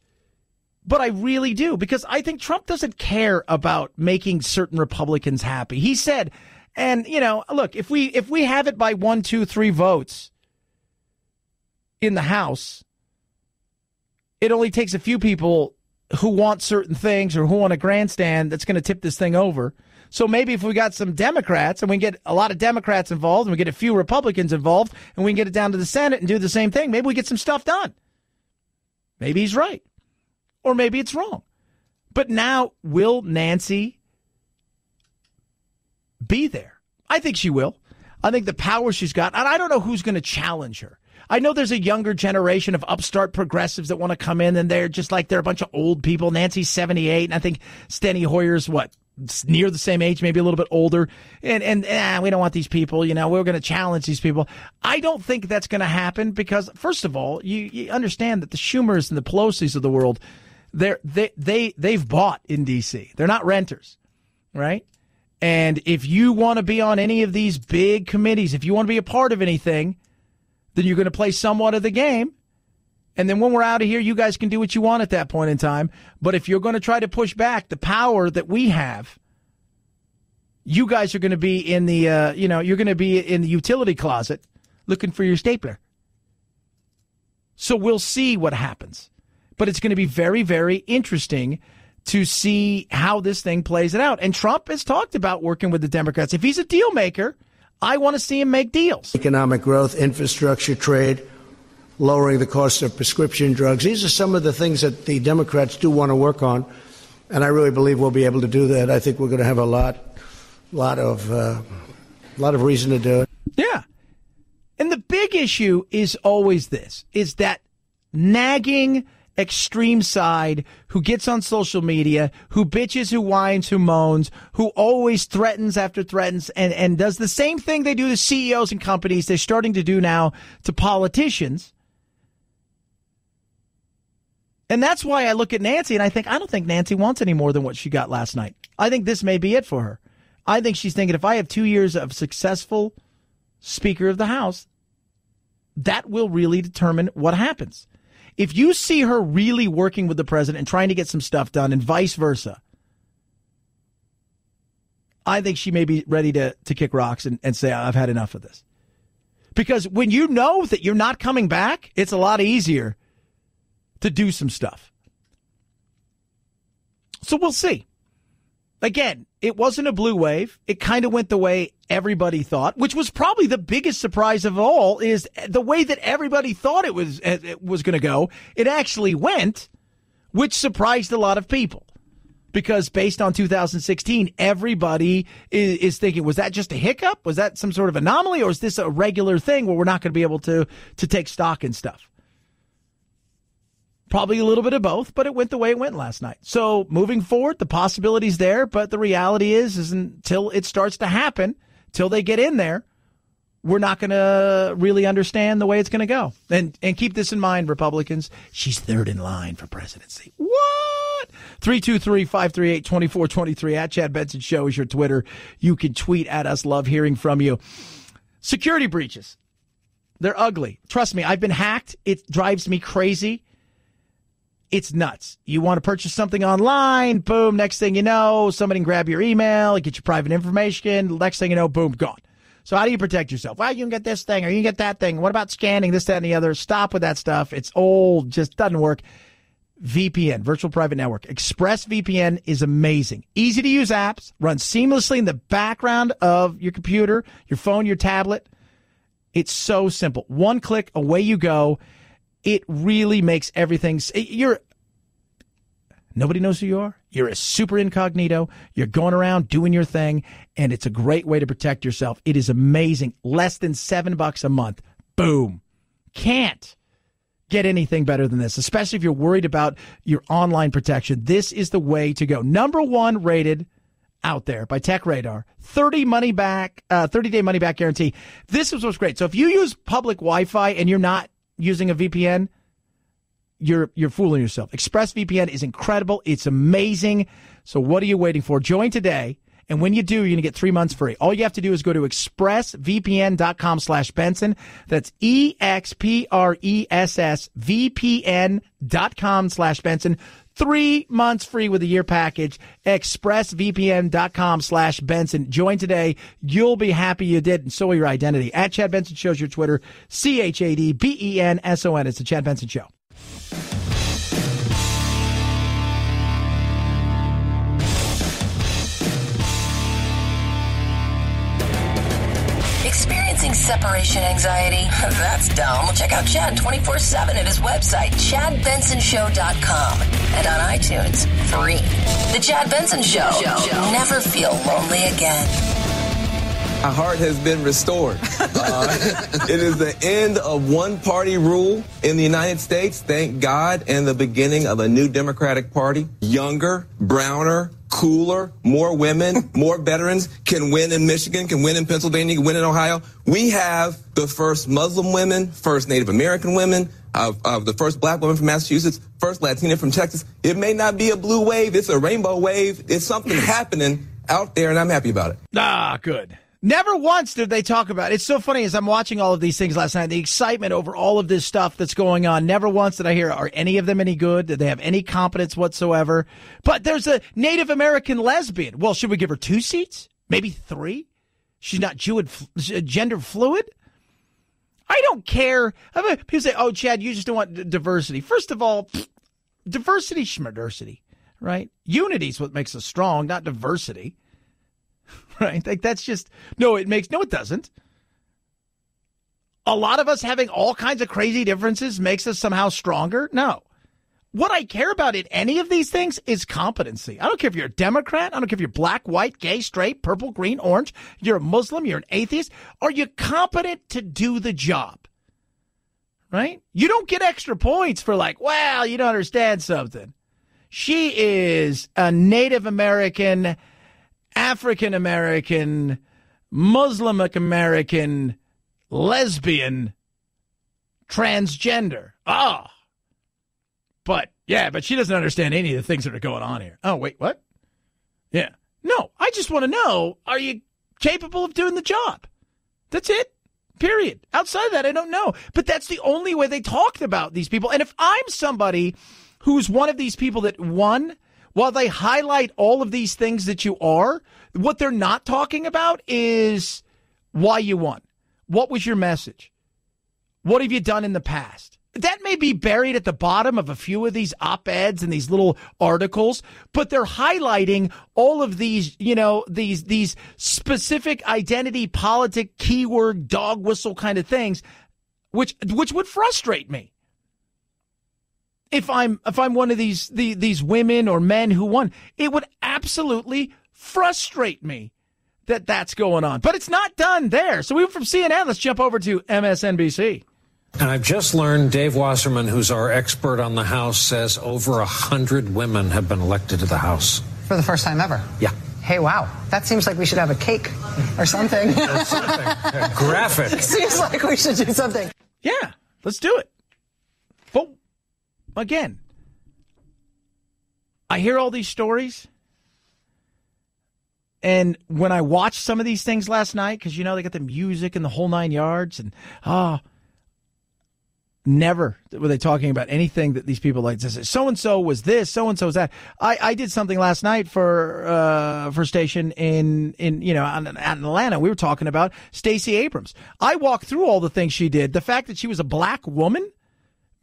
But I really do, because I think Trump doesn't care about making certain Republicans happy. He said, and, look, if we have it by 1, 2, 3 votes in the House, it only takes a few people who want certain things or who want a grandstand that's going to tip this thing over. So maybe if we got some Democrats and we get a lot of Democrats involved and we get a few Republicans involved and we can get it down to the Senate and do the same thing, maybe we get some stuff done. Maybe he's right. Or maybe it's wrong. But now, will Nancy be there? I think she will. I think the power she's got, and I don't know who's going to challenge her. I know there's a younger generation of upstart progressives that want to come in, and they're a bunch of old people. Nancy's 78, and I think Steny Hoyer's, near the same age, maybe a little bit older. And we don't want these people, we're going to challenge these people. I don't think that's going to happen because, first of all, you understand that the Schumers and the Pelosi's of the world, They've bought in D.C. They're not renters, right? And if you want to be on any of these big committees, if you want to be a part of anything, then you're going to play somewhat of the game. And then when we're out of here, you guys can do what you want at that point in time. But if you're going to try to push back the power that we have, you guys are going to be in the, you're going to be in the utility closet looking for your stapler. So we'll see what happens. But it's going to be very, very interesting to see how this thing plays it out. And Trump has talked about working with the Democrats. If he's a deal maker, I want to see him make deals. Economic growth, infrastructure, trade, lowering the cost of prescription drugs. These are some of the things that the Democrats do want to work on. And I really believe we'll be able to do that. I think we're going to have a lot of reason to do it. Yeah. And the big issue is always this, is that nagging extreme side who gets on social media, who bitches, who whines, who moans, who always threatens after threatens and does the same thing they do to CEOs and companies they're starting to do now to politicians. And that's why I look at Nancy and I don't think Nancy wants any more than what she got last night. I think this may be it for her. I think she's thinking if I have 2 years of successful Speaker of the House, that will really determine what happens. If you see her really working with the president and trying to get some stuff done and vice versa, I think she may be ready to kick rocks and say, I've had enough of this. Because when you know that you're not coming back, it's a lot easier to do some stuff. So we'll see. Again, it wasn't a blue wave. It kind of went the way everybody thought, which was probably the biggest surprise of all, is the way that everybody thought it was going to go. It actually went, which surprised a lot of people. Because based on 2016, everybody is thinking, was that just a hiccup? Was that some sort of anomaly? Or is this a regular thing where we're not going to be able to take stock in stuff? Probably a little bit of both, but it went the way it went last night. So moving forward, the possibility's there, but the reality is until it starts to happen, till they get in there, we're not going to really understand the way it's going to go. And keep this in mind, Republicans, she's third in line for presidency. What? 323-538-2423 at Chad Benson Show is your Twitter. You can tweet at us. Love hearing from you. Security breaches. They're ugly. Trust me, I've been hacked. It drives me crazy. It's nuts. You want to purchase something online, boom, next thing you know, somebody can grab your email, get your private information, next thing you know, boom, gone. So how do you protect yourself? Well, you can get this thing or you can get that thing. What about scanning this, that, and the other? Stop with that stuff. It's old, just doesn't work. VPN, virtual private network. ExpressVPN is amazing. Easy to use apps, runs seamlessly in the background of your computer, your phone, your tablet. It's so simple. One click, away you go. It really makes everything. Nobody knows who you are. You're a super incognito. You're going around doing your thing, and it's a great way to protect yourself. It is amazing. Less than $7 a month. Boom. Can't get anything better than this, especially if you're worried about your online protection. This is the way to go. #1 rated out there by Tech Radar. 30-day money back guarantee. This is what's great. So if you use public Wi-Fi and you're not using a VPN, you're fooling yourself. ExpressVPN is incredible. It's amazing. So what are you waiting for? Join today. And when you do, you're going to get 3 months free. All you have to do is go to expressvpn.com/Benson. That's expressvpn.com/Benson. 3 months free with a year package. expressvpn.com/Benson. Join today. You'll be happy you did, and so will your identity. At Chad Benson Show's your Twitter. ChadBenson. It's the Chad Benson Show. Experiencing separation anxiety? That's dumb. Check out Chad 24/7 at his website, ChadBensonShow.com, and on iTunes, free. The Chad Benson Show. Never feel lonely again. My heart has been restored. It is the end of one-party rule in the United States, thank God, and the beginning of a new Democratic Party. Younger, browner, cooler, more women, more veterans can win in Michigan, can win in Pennsylvania, can win in Ohio. We have the first Muslim women, first Native American women, of the first black woman from Massachusetts, first Latina from Texas. It may not be a blue wave. It's a rainbow wave. It's something happening out there, and I'm happy about it. Ah, good. Never once did they talk about it. It's so funny as I'm watching all of these things last night, the excitement over all of this stuff that's going on. Never once did I hear, are any of them any good? Did they have any competence whatsoever? But there's a Native American lesbian. Well, should we give her 2 seats? Maybe 3? She's not gender fluid? I don't care. People say, oh, Chad, you just don't want diversity. First of all, diversity, schmidiversity, right? Unity is what makes us strong, not diversity. Right? Like that's just, it doesn't. A lot of us having all kinds of crazy differences makes us somehow stronger? No. What I care about in any of these things is competency. I don't care if you're a Democrat. I don't care if you're black, white, gay, straight, purple, green, orange. You're a Muslim. You're an atheist. Are you competent to do the job? Right? You don't get extra points for well, you don't understand something. She is a Native American, African American, Muslim American, lesbian, transgender. But she doesn't understand any of the things that are going on here. Oh, wait, what? Yeah. No, I just want to know, are you capable of doing the job? That's it. Period. Outside of that, I don't know. But that's the only way they talked about these people. And if I'm somebody who's one of these people that won, while they highlight all of these things that you are, what they're not talking about is why you won. What was your message? What have you done in the past? That may be buried at the bottom of a few of these op-eds and these little articles, but they're highlighting all of these, these specific identity, politic, keyword, dog whistle kind of things, which would frustrate me. If I'm one of these women or men who won, it would absolutely frustrate me that that's going on. But it's not done there. So we went from CNN. Let's jump over to MSNBC. And I've just learned Dave Wasserman, who's our expert on the House, says over 100 women have been elected to the House. For the first time ever? Yeah. Hey, wow. That seems like we should have a cake or something. Or something. Graphic. Seems like we should do something. Yeah, let's do it. But again, I hear all these stories. And when I watched some of these things last night, because, they got the music and the whole 9 yards, and, never were they talking about anything that these people like to say. So-and-so was this, so-and-so was that. I did something last night for station in Atlanta. We were talking about Stacey Abrams. I walked through all the things she did. The fact that she was a black woman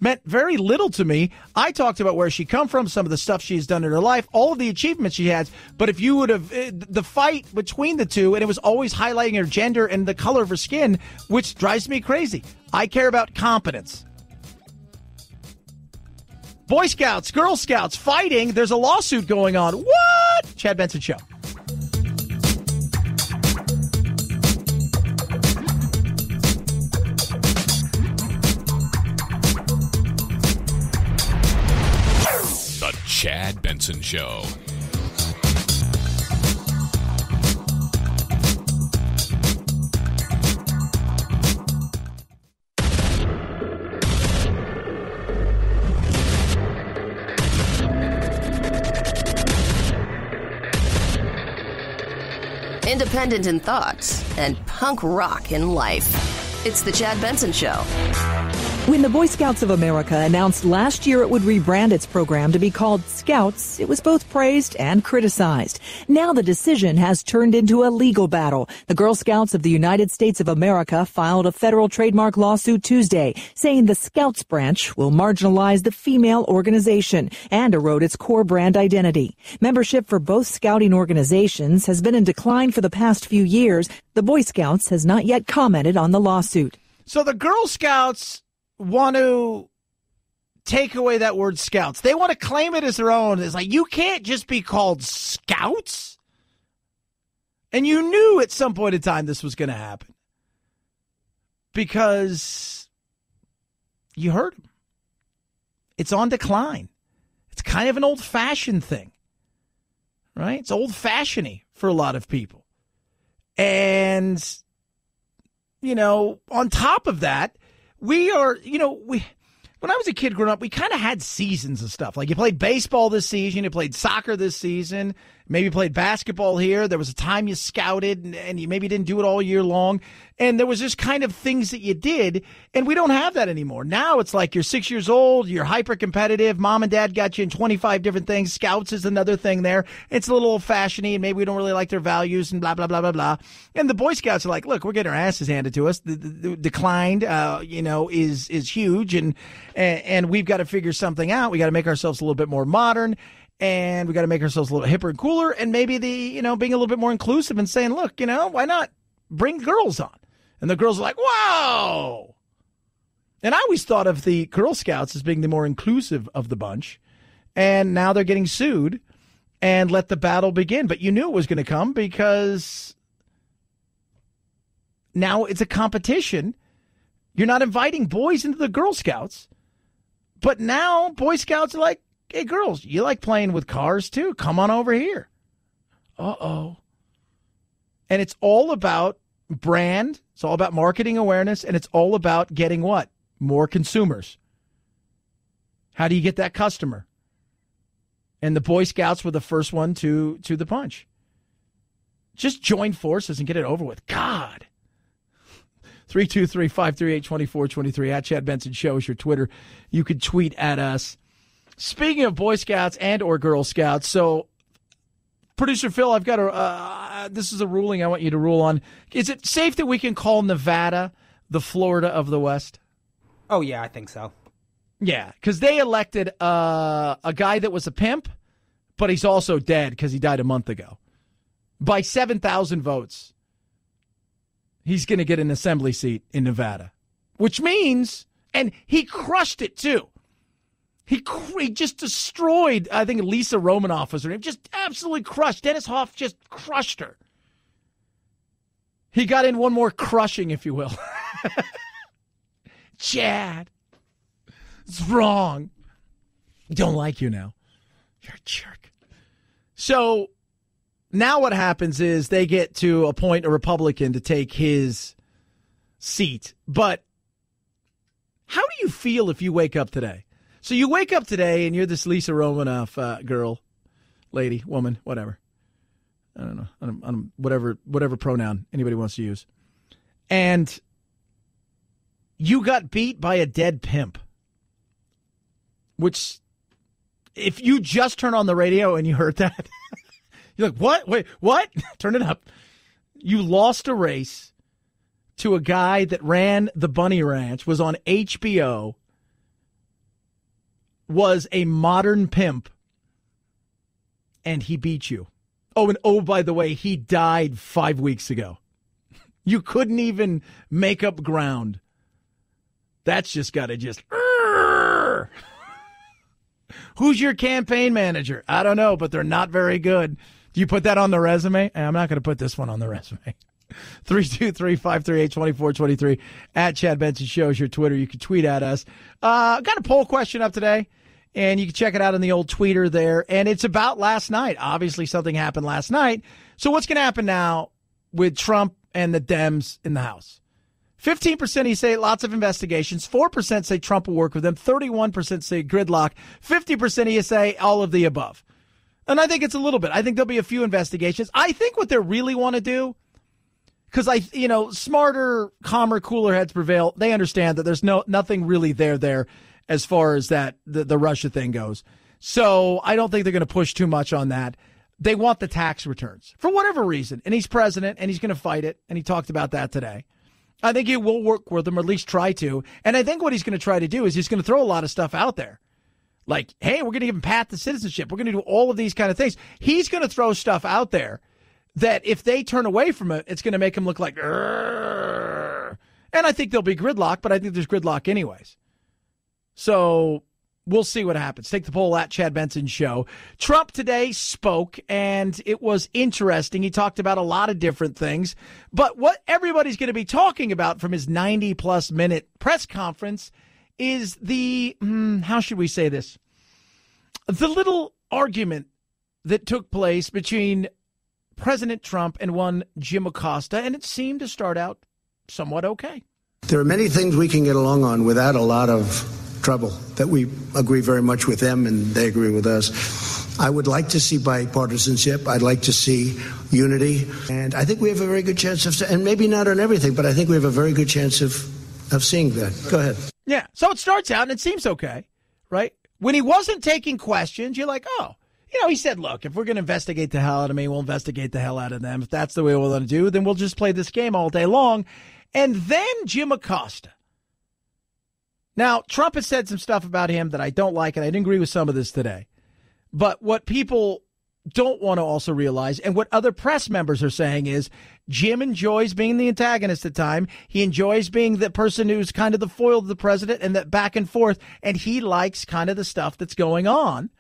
meant very little to me. I talked about where she come from, some of the stuff she's done in her life, all of the achievements she has. But if you would have the fight between the two, and it was always highlighting her gender and the color of her skin, which drives me crazy. I care about competence. Boy Scouts, Girl Scouts fighting. There's a lawsuit going on. What? Chad Benson Show. The Chad Benson Show. Independent in thoughts and punk rock in life. It's the Chad Benson Show. When the Boy Scouts of America announced last year it would rebrand its program to be called Scouts, it was both praised and criticized. Now the decision has turned into a legal battle. The Girl Scouts of the United States of America filed a federal trademark lawsuit Tuesday, saying the Scouts branch will marginalize the female organization and erode its core brand identity. Membership for both scouting organizations has been in decline for the past few years. The Boy Scouts has not yet commented on the lawsuit. So the Girl Scouts want to take away that word Scouts. They want to claim it as their own. It's like, you can't just be called Scouts. And you knew at some point in time this was going to happen. Because you heard them. It's on decline. It's kind of an old-fashioned thing. Right? It's old-fashioned-y for a lot of people. And, on top of that, we are, when I was a kid growing up, we kind of had seasons of stuff. Like you played baseball this season, you played soccer this season, maybe played basketball here. There was a time you scouted and you maybe didn't do it all year long. And there was just kind of things that you did, and we don't have that anymore. Now it's like you're 6 years old, you're hyper competitive, mom and dad got you in 25 different things. Scouts is another thing there. It's a little old-fashioned-y, and maybe we don't really like their values and blah, blah, blah, blah, blah. And the Boy Scouts are like, look, we're getting our asses handed to us. The decline, is huge, and we've got to figure something out. We got to make ourselves a little bit more modern, and we got to make ourselves a little hipper and cooler, and maybe being a little bit more inclusive and saying, look, why not bring girls on? And the girls are like, whoa. And I always thought of the Girl Scouts as being the more inclusive of the bunch. And now they're getting sued and let the battle begin. But you knew it was going to come because now it's a competition. You're not inviting boys into the Girl Scouts. But now Boy Scouts are like, hey, girls, you like playing with cars too? Come on over here. Uh-oh. And it's all about brand. It's all about marketing awareness, and it's all about getting what? More consumers. How do you get that customer? And the Boy Scouts were the first one to the punch. Just join forces and get it over with. God. 323-538-2423 at Chad Benson Show is your Twitter. You could tweet at us. Speaking of Boy Scouts and or Girl Scouts, so Producer Phil, I've got this is a ruling I want you to rule on. Is it safe that we can call Nevada the Florida of the West? Oh, yeah, I think so. Yeah, because they elected a guy that was a pimp, but he's also dead because he died a month ago. By 7,000 votes, he's going to get an assembly seat in Nevada, which means, and he crushed it too. He just destroyed, I think Lisa Romanoff was her name, just absolutely crushed. Dennis Hoff just crushed her. He got in one more crushing, if you will. Chad, it's wrong. I don't like you now. You're a jerk. So now what happens is they get to appoint a Republican to take his seat. But how do you feel if you wake up today? So you wake up today and you're this Lisa Romanoff girl, lady, woman, whatever. I don't know. Whatever pronoun anybody wants to use. And you got beat by a dead pimp. Which, if you just turn on the radio and you heard that, you're like, what? Wait, what? Turn it up. You lost a race to a guy that ran the Bunny Ranch, was on HBO, was a modern pimp, and he beat you. Oh, and by the way, he died 5 weeks ago. You couldn't even make up ground. That's just got to just... Who's your campaign manager? I don't know, but they're not very good. Do you put that on the resume? I'm not going to put this one on the resume. 323-538-2423 at Chad Benson Show is your Twitter. You can tweet at us. Got a poll question up today, and you can check it out on the old tweeter there. And it's about last night. Obviously, something happened last night. So what's going to happen now with Trump and the Dems in the House? 15% you say lots of investigations. 4% say Trump will work with them. 31% say gridlock. 50% you say all of the above. And I think it's a little bit. I think there'll be a few investigations. I think what they really want to do, because smarter, calmer, cooler heads prevail. They understand that there's nothing really there as far as that the Russia thing goes. So I don't think they're going to push too much on that. They want the tax returns for whatever reason. And he's president and he's going to fight it. And he talked about that today. I think he will work with them, or at least try to. And I think what he's going to try to do is he's going to throw a lot of stuff out there. Like, hey, we're going to give him path to citizenship. We're going to do all of these kind of things. He's going to throw stuff out there that if they turn away from it, it's going to make him look like, Rrr. And I think there'll be gridlock, but I think there's gridlock anyways. So we'll see what happens. Take the poll at Chad Benson Show. Trump today spoke, and it was interesting. He talked about a lot of different things. But what everybody's going to be talking about from his 90-plus minute press conference is the, how should we say this? The little argument that took place between President Trump and one Jim Acosta, and it seemed to start out somewhat okay. There are many things we can get along on without a lot of trouble that we agree very much with them and they agree with us. I would like to see bipartisanship. I'd like to see unity. And I think we have a very good chance of, and maybe not on everything, but I think we have a very good chance of seeing that. Go ahead. Yeah. So it starts out and it seems okay, right? When he wasn't taking questions, you're like, oh, he said, look, if we're going to investigate the hell out of me, we'll investigate the hell out of them. If that's the way we're going to do, then we'll just play this game all day long. And then Jim Acosta. Now, Trump has said some stuff about him that I don't like, and I didn't agree with some of this today. But what people don't want to also realize, and what other press members are saying, is Jim enjoys being the antagonist at time. He enjoys being the person who's kind of the foil to the president and that back and forth. And he likes kind of the stuff that's going on.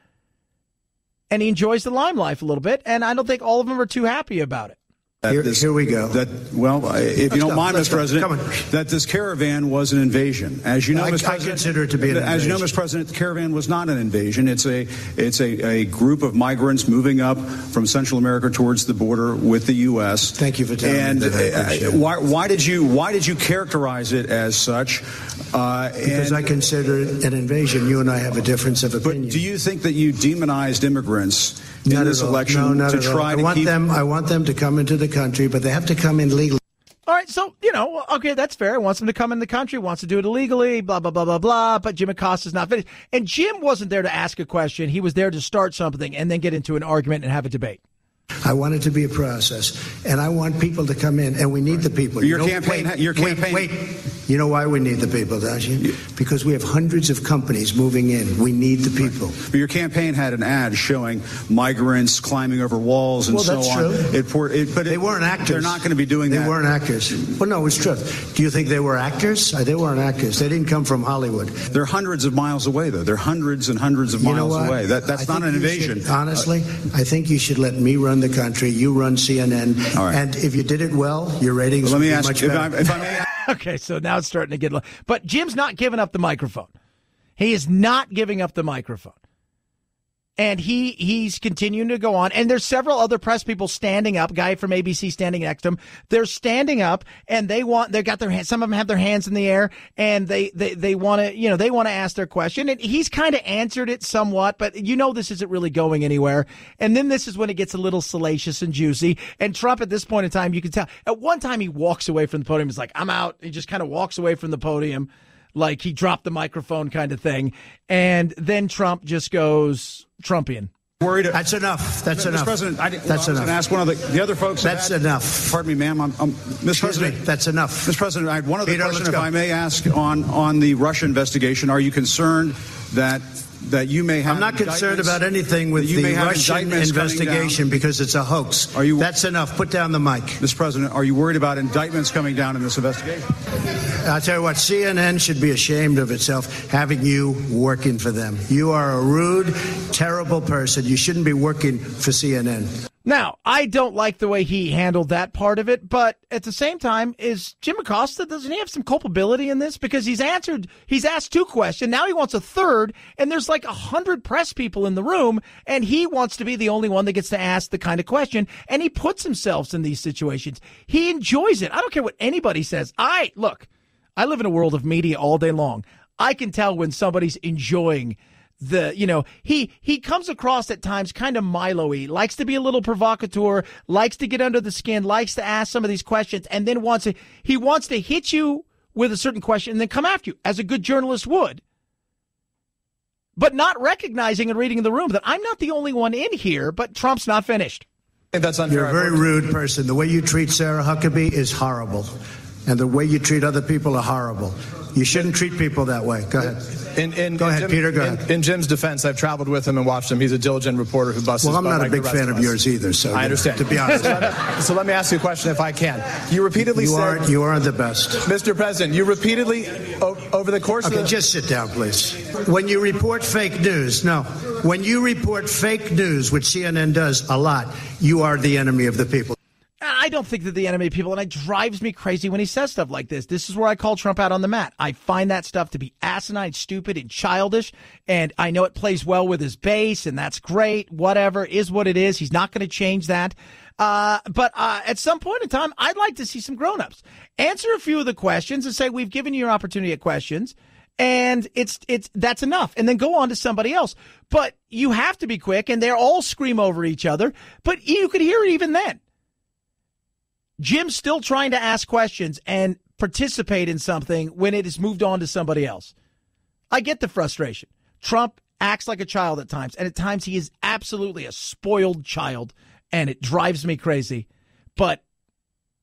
And he enjoys the limelight a little bit. And I don't think all of them are too happy about it. Here we go. If you don't mind, Mr. President, that this caravan was an invasion. As you know, Mr. President, I consider it to be an invasion. As you know, Mr. President, the caravan was not an invasion. It's a group of migrants moving up from Central America towards the border with the U.S. Thank you for telling me that. Why did you characterize it as such? Because I consider it an invasion. You and I have a difference of opinion. But do you think that you demonized immigrants in not this election not to try to keep them? I want them to come into the country, but they have to come in legally. All right, so, okay, that's fair. He wants them to come in the country, wants to do it illegally, blah, blah, blah, blah, blah, but Jim Acosta's not finished. And Jim wasn't there to ask a question. He was there to start something and then get into an argument and have a debate. I want it to be a process, and I want people to come in, and we need the people. Your campaign. Wait. You know why we need the people, don't you? Because we have hundreds of companies moving in. We need the people. Right. But your campaign had an ad showing migrants climbing over walls and so on. Well, that's true. But they weren't actors. They're not going to be doing that. They weren't actors. Well, no, it's true. Do you think they were actors? They weren't actors. They didn't come from Hollywood. They're hundreds of miles away, though. They're hundreds and hundreds of miles away. That's not an invasion. Honestly, I think you should let me run the country. You run CNN. All right. And if you did it well, your ratings would be much better. If I may. Okay, so now it's starting to get low. But Jim's not giving up the microphone. He is not giving up the microphone. And he's continuing to go on. And there's several other press people standing up. Guy from ABC standing next to him. They're standing up, and they got their hands. Some of them have their hands in the air, and they want to, they want to ask their question. And he's kind of answered it somewhat, but this isn't really going anywhere. And then this is when it gets a little salacious and juicy. And Trump, at this point in time, you can tell. At one time, he walks away from the podium. He's like, I'm out. He just kind of walks away from the podium, like he dropped the microphone kind of thing. And then Trump just goes Trumpian. That's enough. That's enough. Mr. President, that's enough. I was going to ask one of the other folks. That's enough. Pardon me, ma'am. Mr. President, that's enough. Mr. President, I had one other question, if I may ask, on the Russia investigation. Are you concerned that you may have? I'm not concerned about anything with the Russian investigation because it's a hoax. That's enough. Put down the mic. Mr. President, are you worried about indictments coming down in this investigation? I'll tell you what, CNN should be ashamed of itself having you working for them. You are a rude, terrible person. You shouldn't be working for CNN. Now, I don't like the way he handled that part of it, but at the same time, is Jim Acosta, doesn't he have some culpability in this? Because he's asked two questions, now he wants a third, and there's like 100 press people in the room, and he wants to be the only one that gets to ask the kind of question, and he puts himself in these situations. He enjoys it. I don't care what anybody says. I live in a world of media all day long. I can tell when somebody's enjoying he comes across at times kind of Milo-y, likes to be a little provocateur, likes to get under the skin, likes to ask some of these questions, and then wants to hit you with a certain question and then come after you, as a good journalist would. But not recognizing and reading the room that I'm not the only one in here, but Trump's not finished. I think that's unfair. You're a very rude person. The way you treat Sarah Huckabee is horrible. And the way you treat other people are horrible. You shouldn't treat people that way. Go ahead. Go ahead, Peter. Go ahead. In Jim's defense, I've traveled with him and watched him. He's a diligent reporter who busts. Well, I'm not a big fan of yours either. So I understand. To be honest. So let me ask you a question, if I can. You repeatedly said you aren't the best, Mr. President. You repeatedly over the course. Okay, just sit down, please. When you report fake news, when you report fake news, which CNN does a lot, you are the enemy of the people. I don't think that the enemy of people, and it drives me crazy when he says stuff like this. This is where I call Trump out on the mat. I find that stuff to be asinine, stupid, and childish, and I know it plays well with his base, and that's great. Whatever, is what it is. He's not going to change that. But at some point in time, I'd like to see some grown-ups answer a few of the questions and say, we've given you your opportunity at questions, And that's enough. And then go on to somebody else. But you have to be quick, and they're all scream over each other. But you could hear it even then. Jim's still trying to ask questions and participate in something when it has moved on to somebody else. I get the frustration. Trump acts like a child at times, and at times he is absolutely a spoiled child, and it drives me crazy. But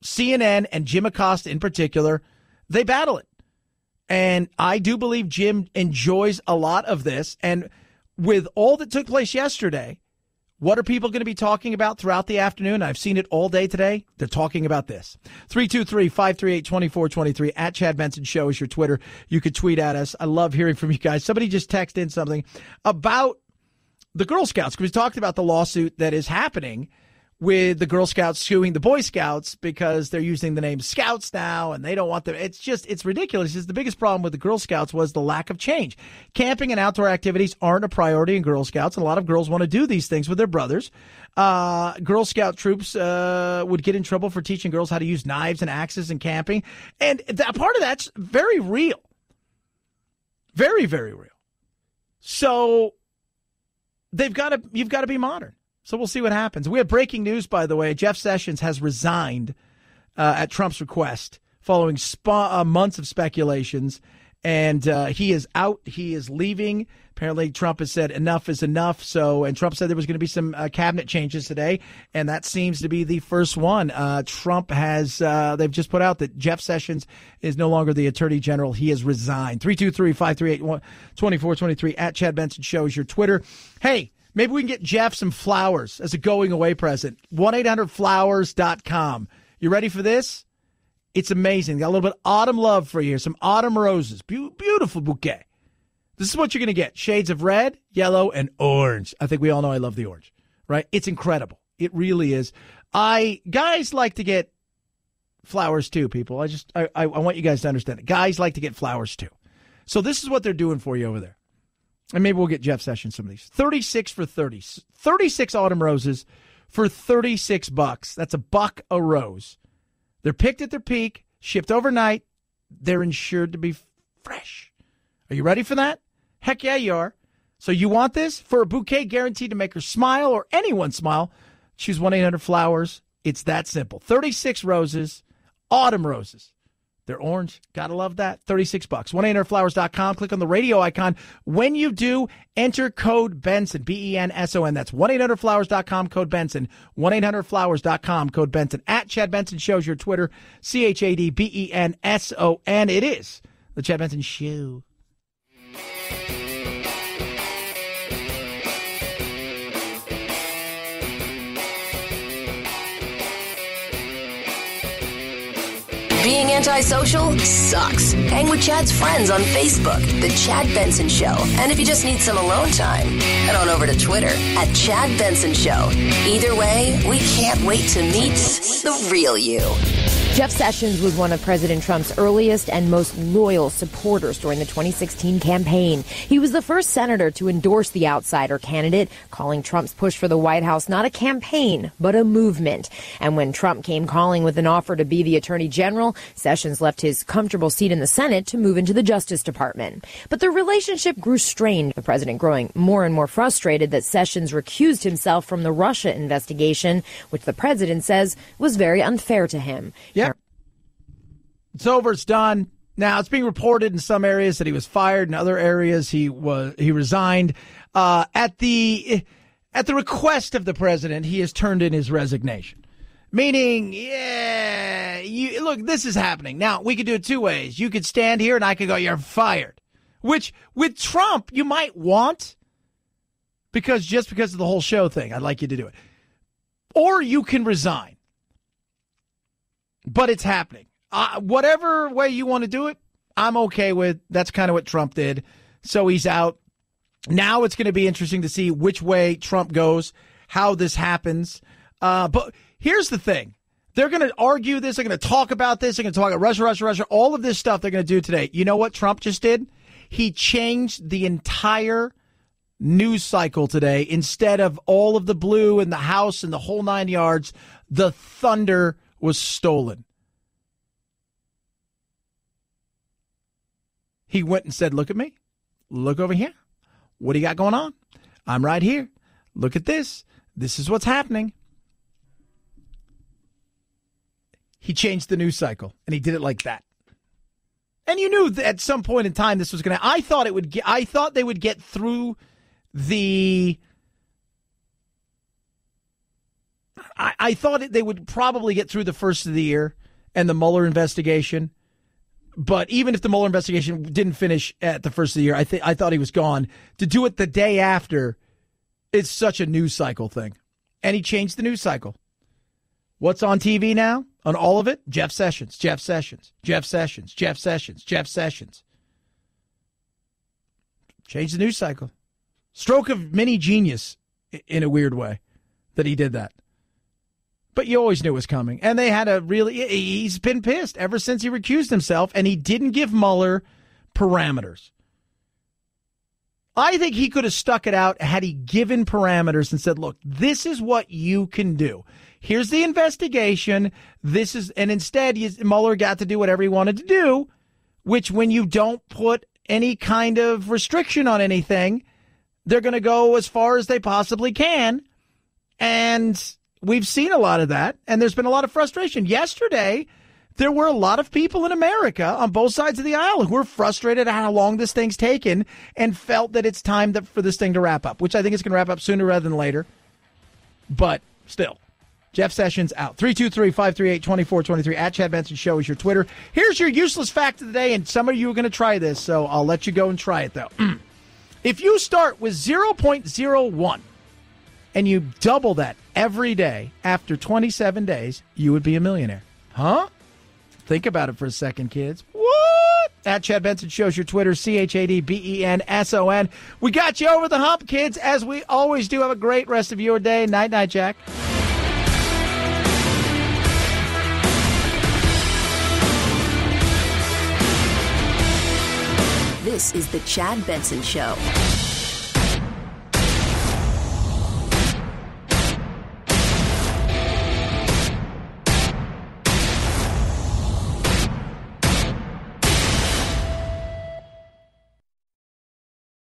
CNN and Jim Acosta in particular, they battle it. And I do believe Jim enjoys a lot of this. And with all that took place yesterday, what are people going to be talking about throughout the afternoon? I've seen it all day today. They're talking about this. 323-538-2423 at Chad Benson Show is your Twitter. You could tweet at us. I love hearing from you guys. Somebody just texted in something about the Girl Scouts, because we talked about the lawsuit that is happening with the Girl Scouts suing the Boy Scouts because they're using the name Scouts now and they don't want them. It's ridiculous. The biggest problem with the Girl Scouts was the lack of change. Camping and outdoor activities aren't a priority in Girl Scouts, and a lot of girls want to do these things with their brothers. Girl Scout troops would get in trouble for teaching girls how to use knives and axes in camping. And part of that's very real. Very, very real. So you've got to be modern. So we'll see what happens. We have breaking news, by the way. Jeff Sessions has resigned at Trump's request following months of speculations. And he is out. He is leaving. Apparently, Trump has said enough is enough. And Trump said there was going to be some cabinet changes today. And that seems to be the first one. Trump has, they've just put out that Jeff Sessions is no longer the attorney general. He has resigned. 323-538-2423 at Chad Benson Show is your Twitter. Hey, maybe we can get Jeff some flowers as a going away present. 1-800-Flowers.com. You ready for this? It's amazing. Got a little bit of autumn love for you here. Some autumn roses. Beautiful bouquet. This is what you're going to get. Shades of red, yellow, and orange. I think we all know I love the orange, right? It's incredible. It really is. Guys like to get flowers too, people. I want you guys to understand it. Guys like to get flowers too. So this is what they're doing for you over there. And maybe we'll get Jeff Sessions some of these. 36 for 30. 36 autumn roses for $36. That's $1 a rose. They're picked at their peak, shipped overnight. They're insured to be fresh. Are you ready for that? Heck yeah, you are. So you want this? For a bouquet guaranteed to make her smile or anyone smile, choose 1-800-Flowers. It's that simple. 36 roses, autumn roses. They're orange. Gotta love that. $36. 1-800-Flowers.com. Click on the radio icon. When you do, enter code Benson, B-E-N-S-O-N. That's 1-800-Flowers.com, code Benson. 1-800-Flowers.com, code Benson. At Chad Benson Shows your Twitter, C-H-A-D-B-E-N-S-O-N. It is the Chad Benson Show. Being antisocial sucks. Hang with Chad's friends on Facebook, The Chad Benson Show. And if you just need some alone time, head on over to Twitter at Chad Benson Show. Either way, we can't wait to meet the real you. Jeff Sessions was one of President Trump's earliest and most loyal supporters during the 2016 campaign. He was the first senator to endorse the outsider candidate, calling Trump's push for the White House not a campaign, but a movement. And when Trump came calling with an offer to be the attorney general, Sessions left his comfortable seat in the Senate to move into the Justice Department. But the relationship grew strained, the president growing more and more frustrated that Sessions recused himself from the Russia investigation, which the president says was very unfair to him. Yeah. It's over. It's done. Now, it's being reported in some areas that he was fired. In other areas, he resigned. At the request of the president, he has turned in his resignation. Meaning, look, this is happening. Now, we could do it two ways. You could stand here and I could go, you're fired. Which, with Trump, you might want, because of the whole show thing, I'd like you to do it. Or you can resign. But it's happening. Whatever way you want to do it, I'm okay with. That's kind of what Trump did. So he's out. Now it's going to be interesting to see which way Trump goes, how this happens. But here's the thing. They're going to argue this. They're going to talk about this. They're going to talk about Russia. All of this stuff they're going to do today. You know what Trump just did? He changed the entire news cycle today. Instead of all of the blue and the House and the whole 9 yards, the thunder was stolen. He went and said, look at me. Look over here. What do you got going on? I'm right here. Look at this. This is what's happening. He changed the news cycle, and he did it like that. And you knew that at some point in time this was going to. I thought they would get through the. I thought they would probably get through the first of the year and the Mueller investigation. But even if the Mueller investigation didn't finish at the first of the year, I thought he was gone. To do it the day after, it's such a news cycle thing. And he changed the news cycle. What's on TV now? On all of it? Jeff Sessions, Jeff Sessions, Jeff Sessions, Jeff Sessions, Jeff Sessions. Changed the news cycle. Stroke of mini genius in a weird way that he did that. But you always knew it was coming. And they had he's been pissed ever since he recused himself, and he didn't give Mueller parameters. I think he could have stuck it out had he given parameters and said, look, this is what you can do. Here's the investigation. And instead, Mueller got to do whatever he wanted to do, which when you don't put any kind of restriction on anything, they're going to go as far as they possibly can. And we've seen a lot of that, and there's been a lot of frustration. Yesterday, there were a lot of people in America on both sides of the aisle who were frustrated at how long this thing's taken and felt that it's time for this thing to wrap up, which I think it's going to wrap up sooner rather than later. But still, Jeff Sessions out. 323-538-2423 at Chad Benson Show is your Twitter. Here's your useless fact of the day, and some of you are going to try this, so I'll let you go and try it, though. If you start with 0.01 and you double that every day, after 27 days, you would be a millionaire. Huh? Think about it for a second, kids. What? At Chad Benson Show's your Twitter, ChadBenson. We got you over the hump, kids, as we always do. Have a great rest of your day. Night, night, Jack. This is the Chad Benson Show.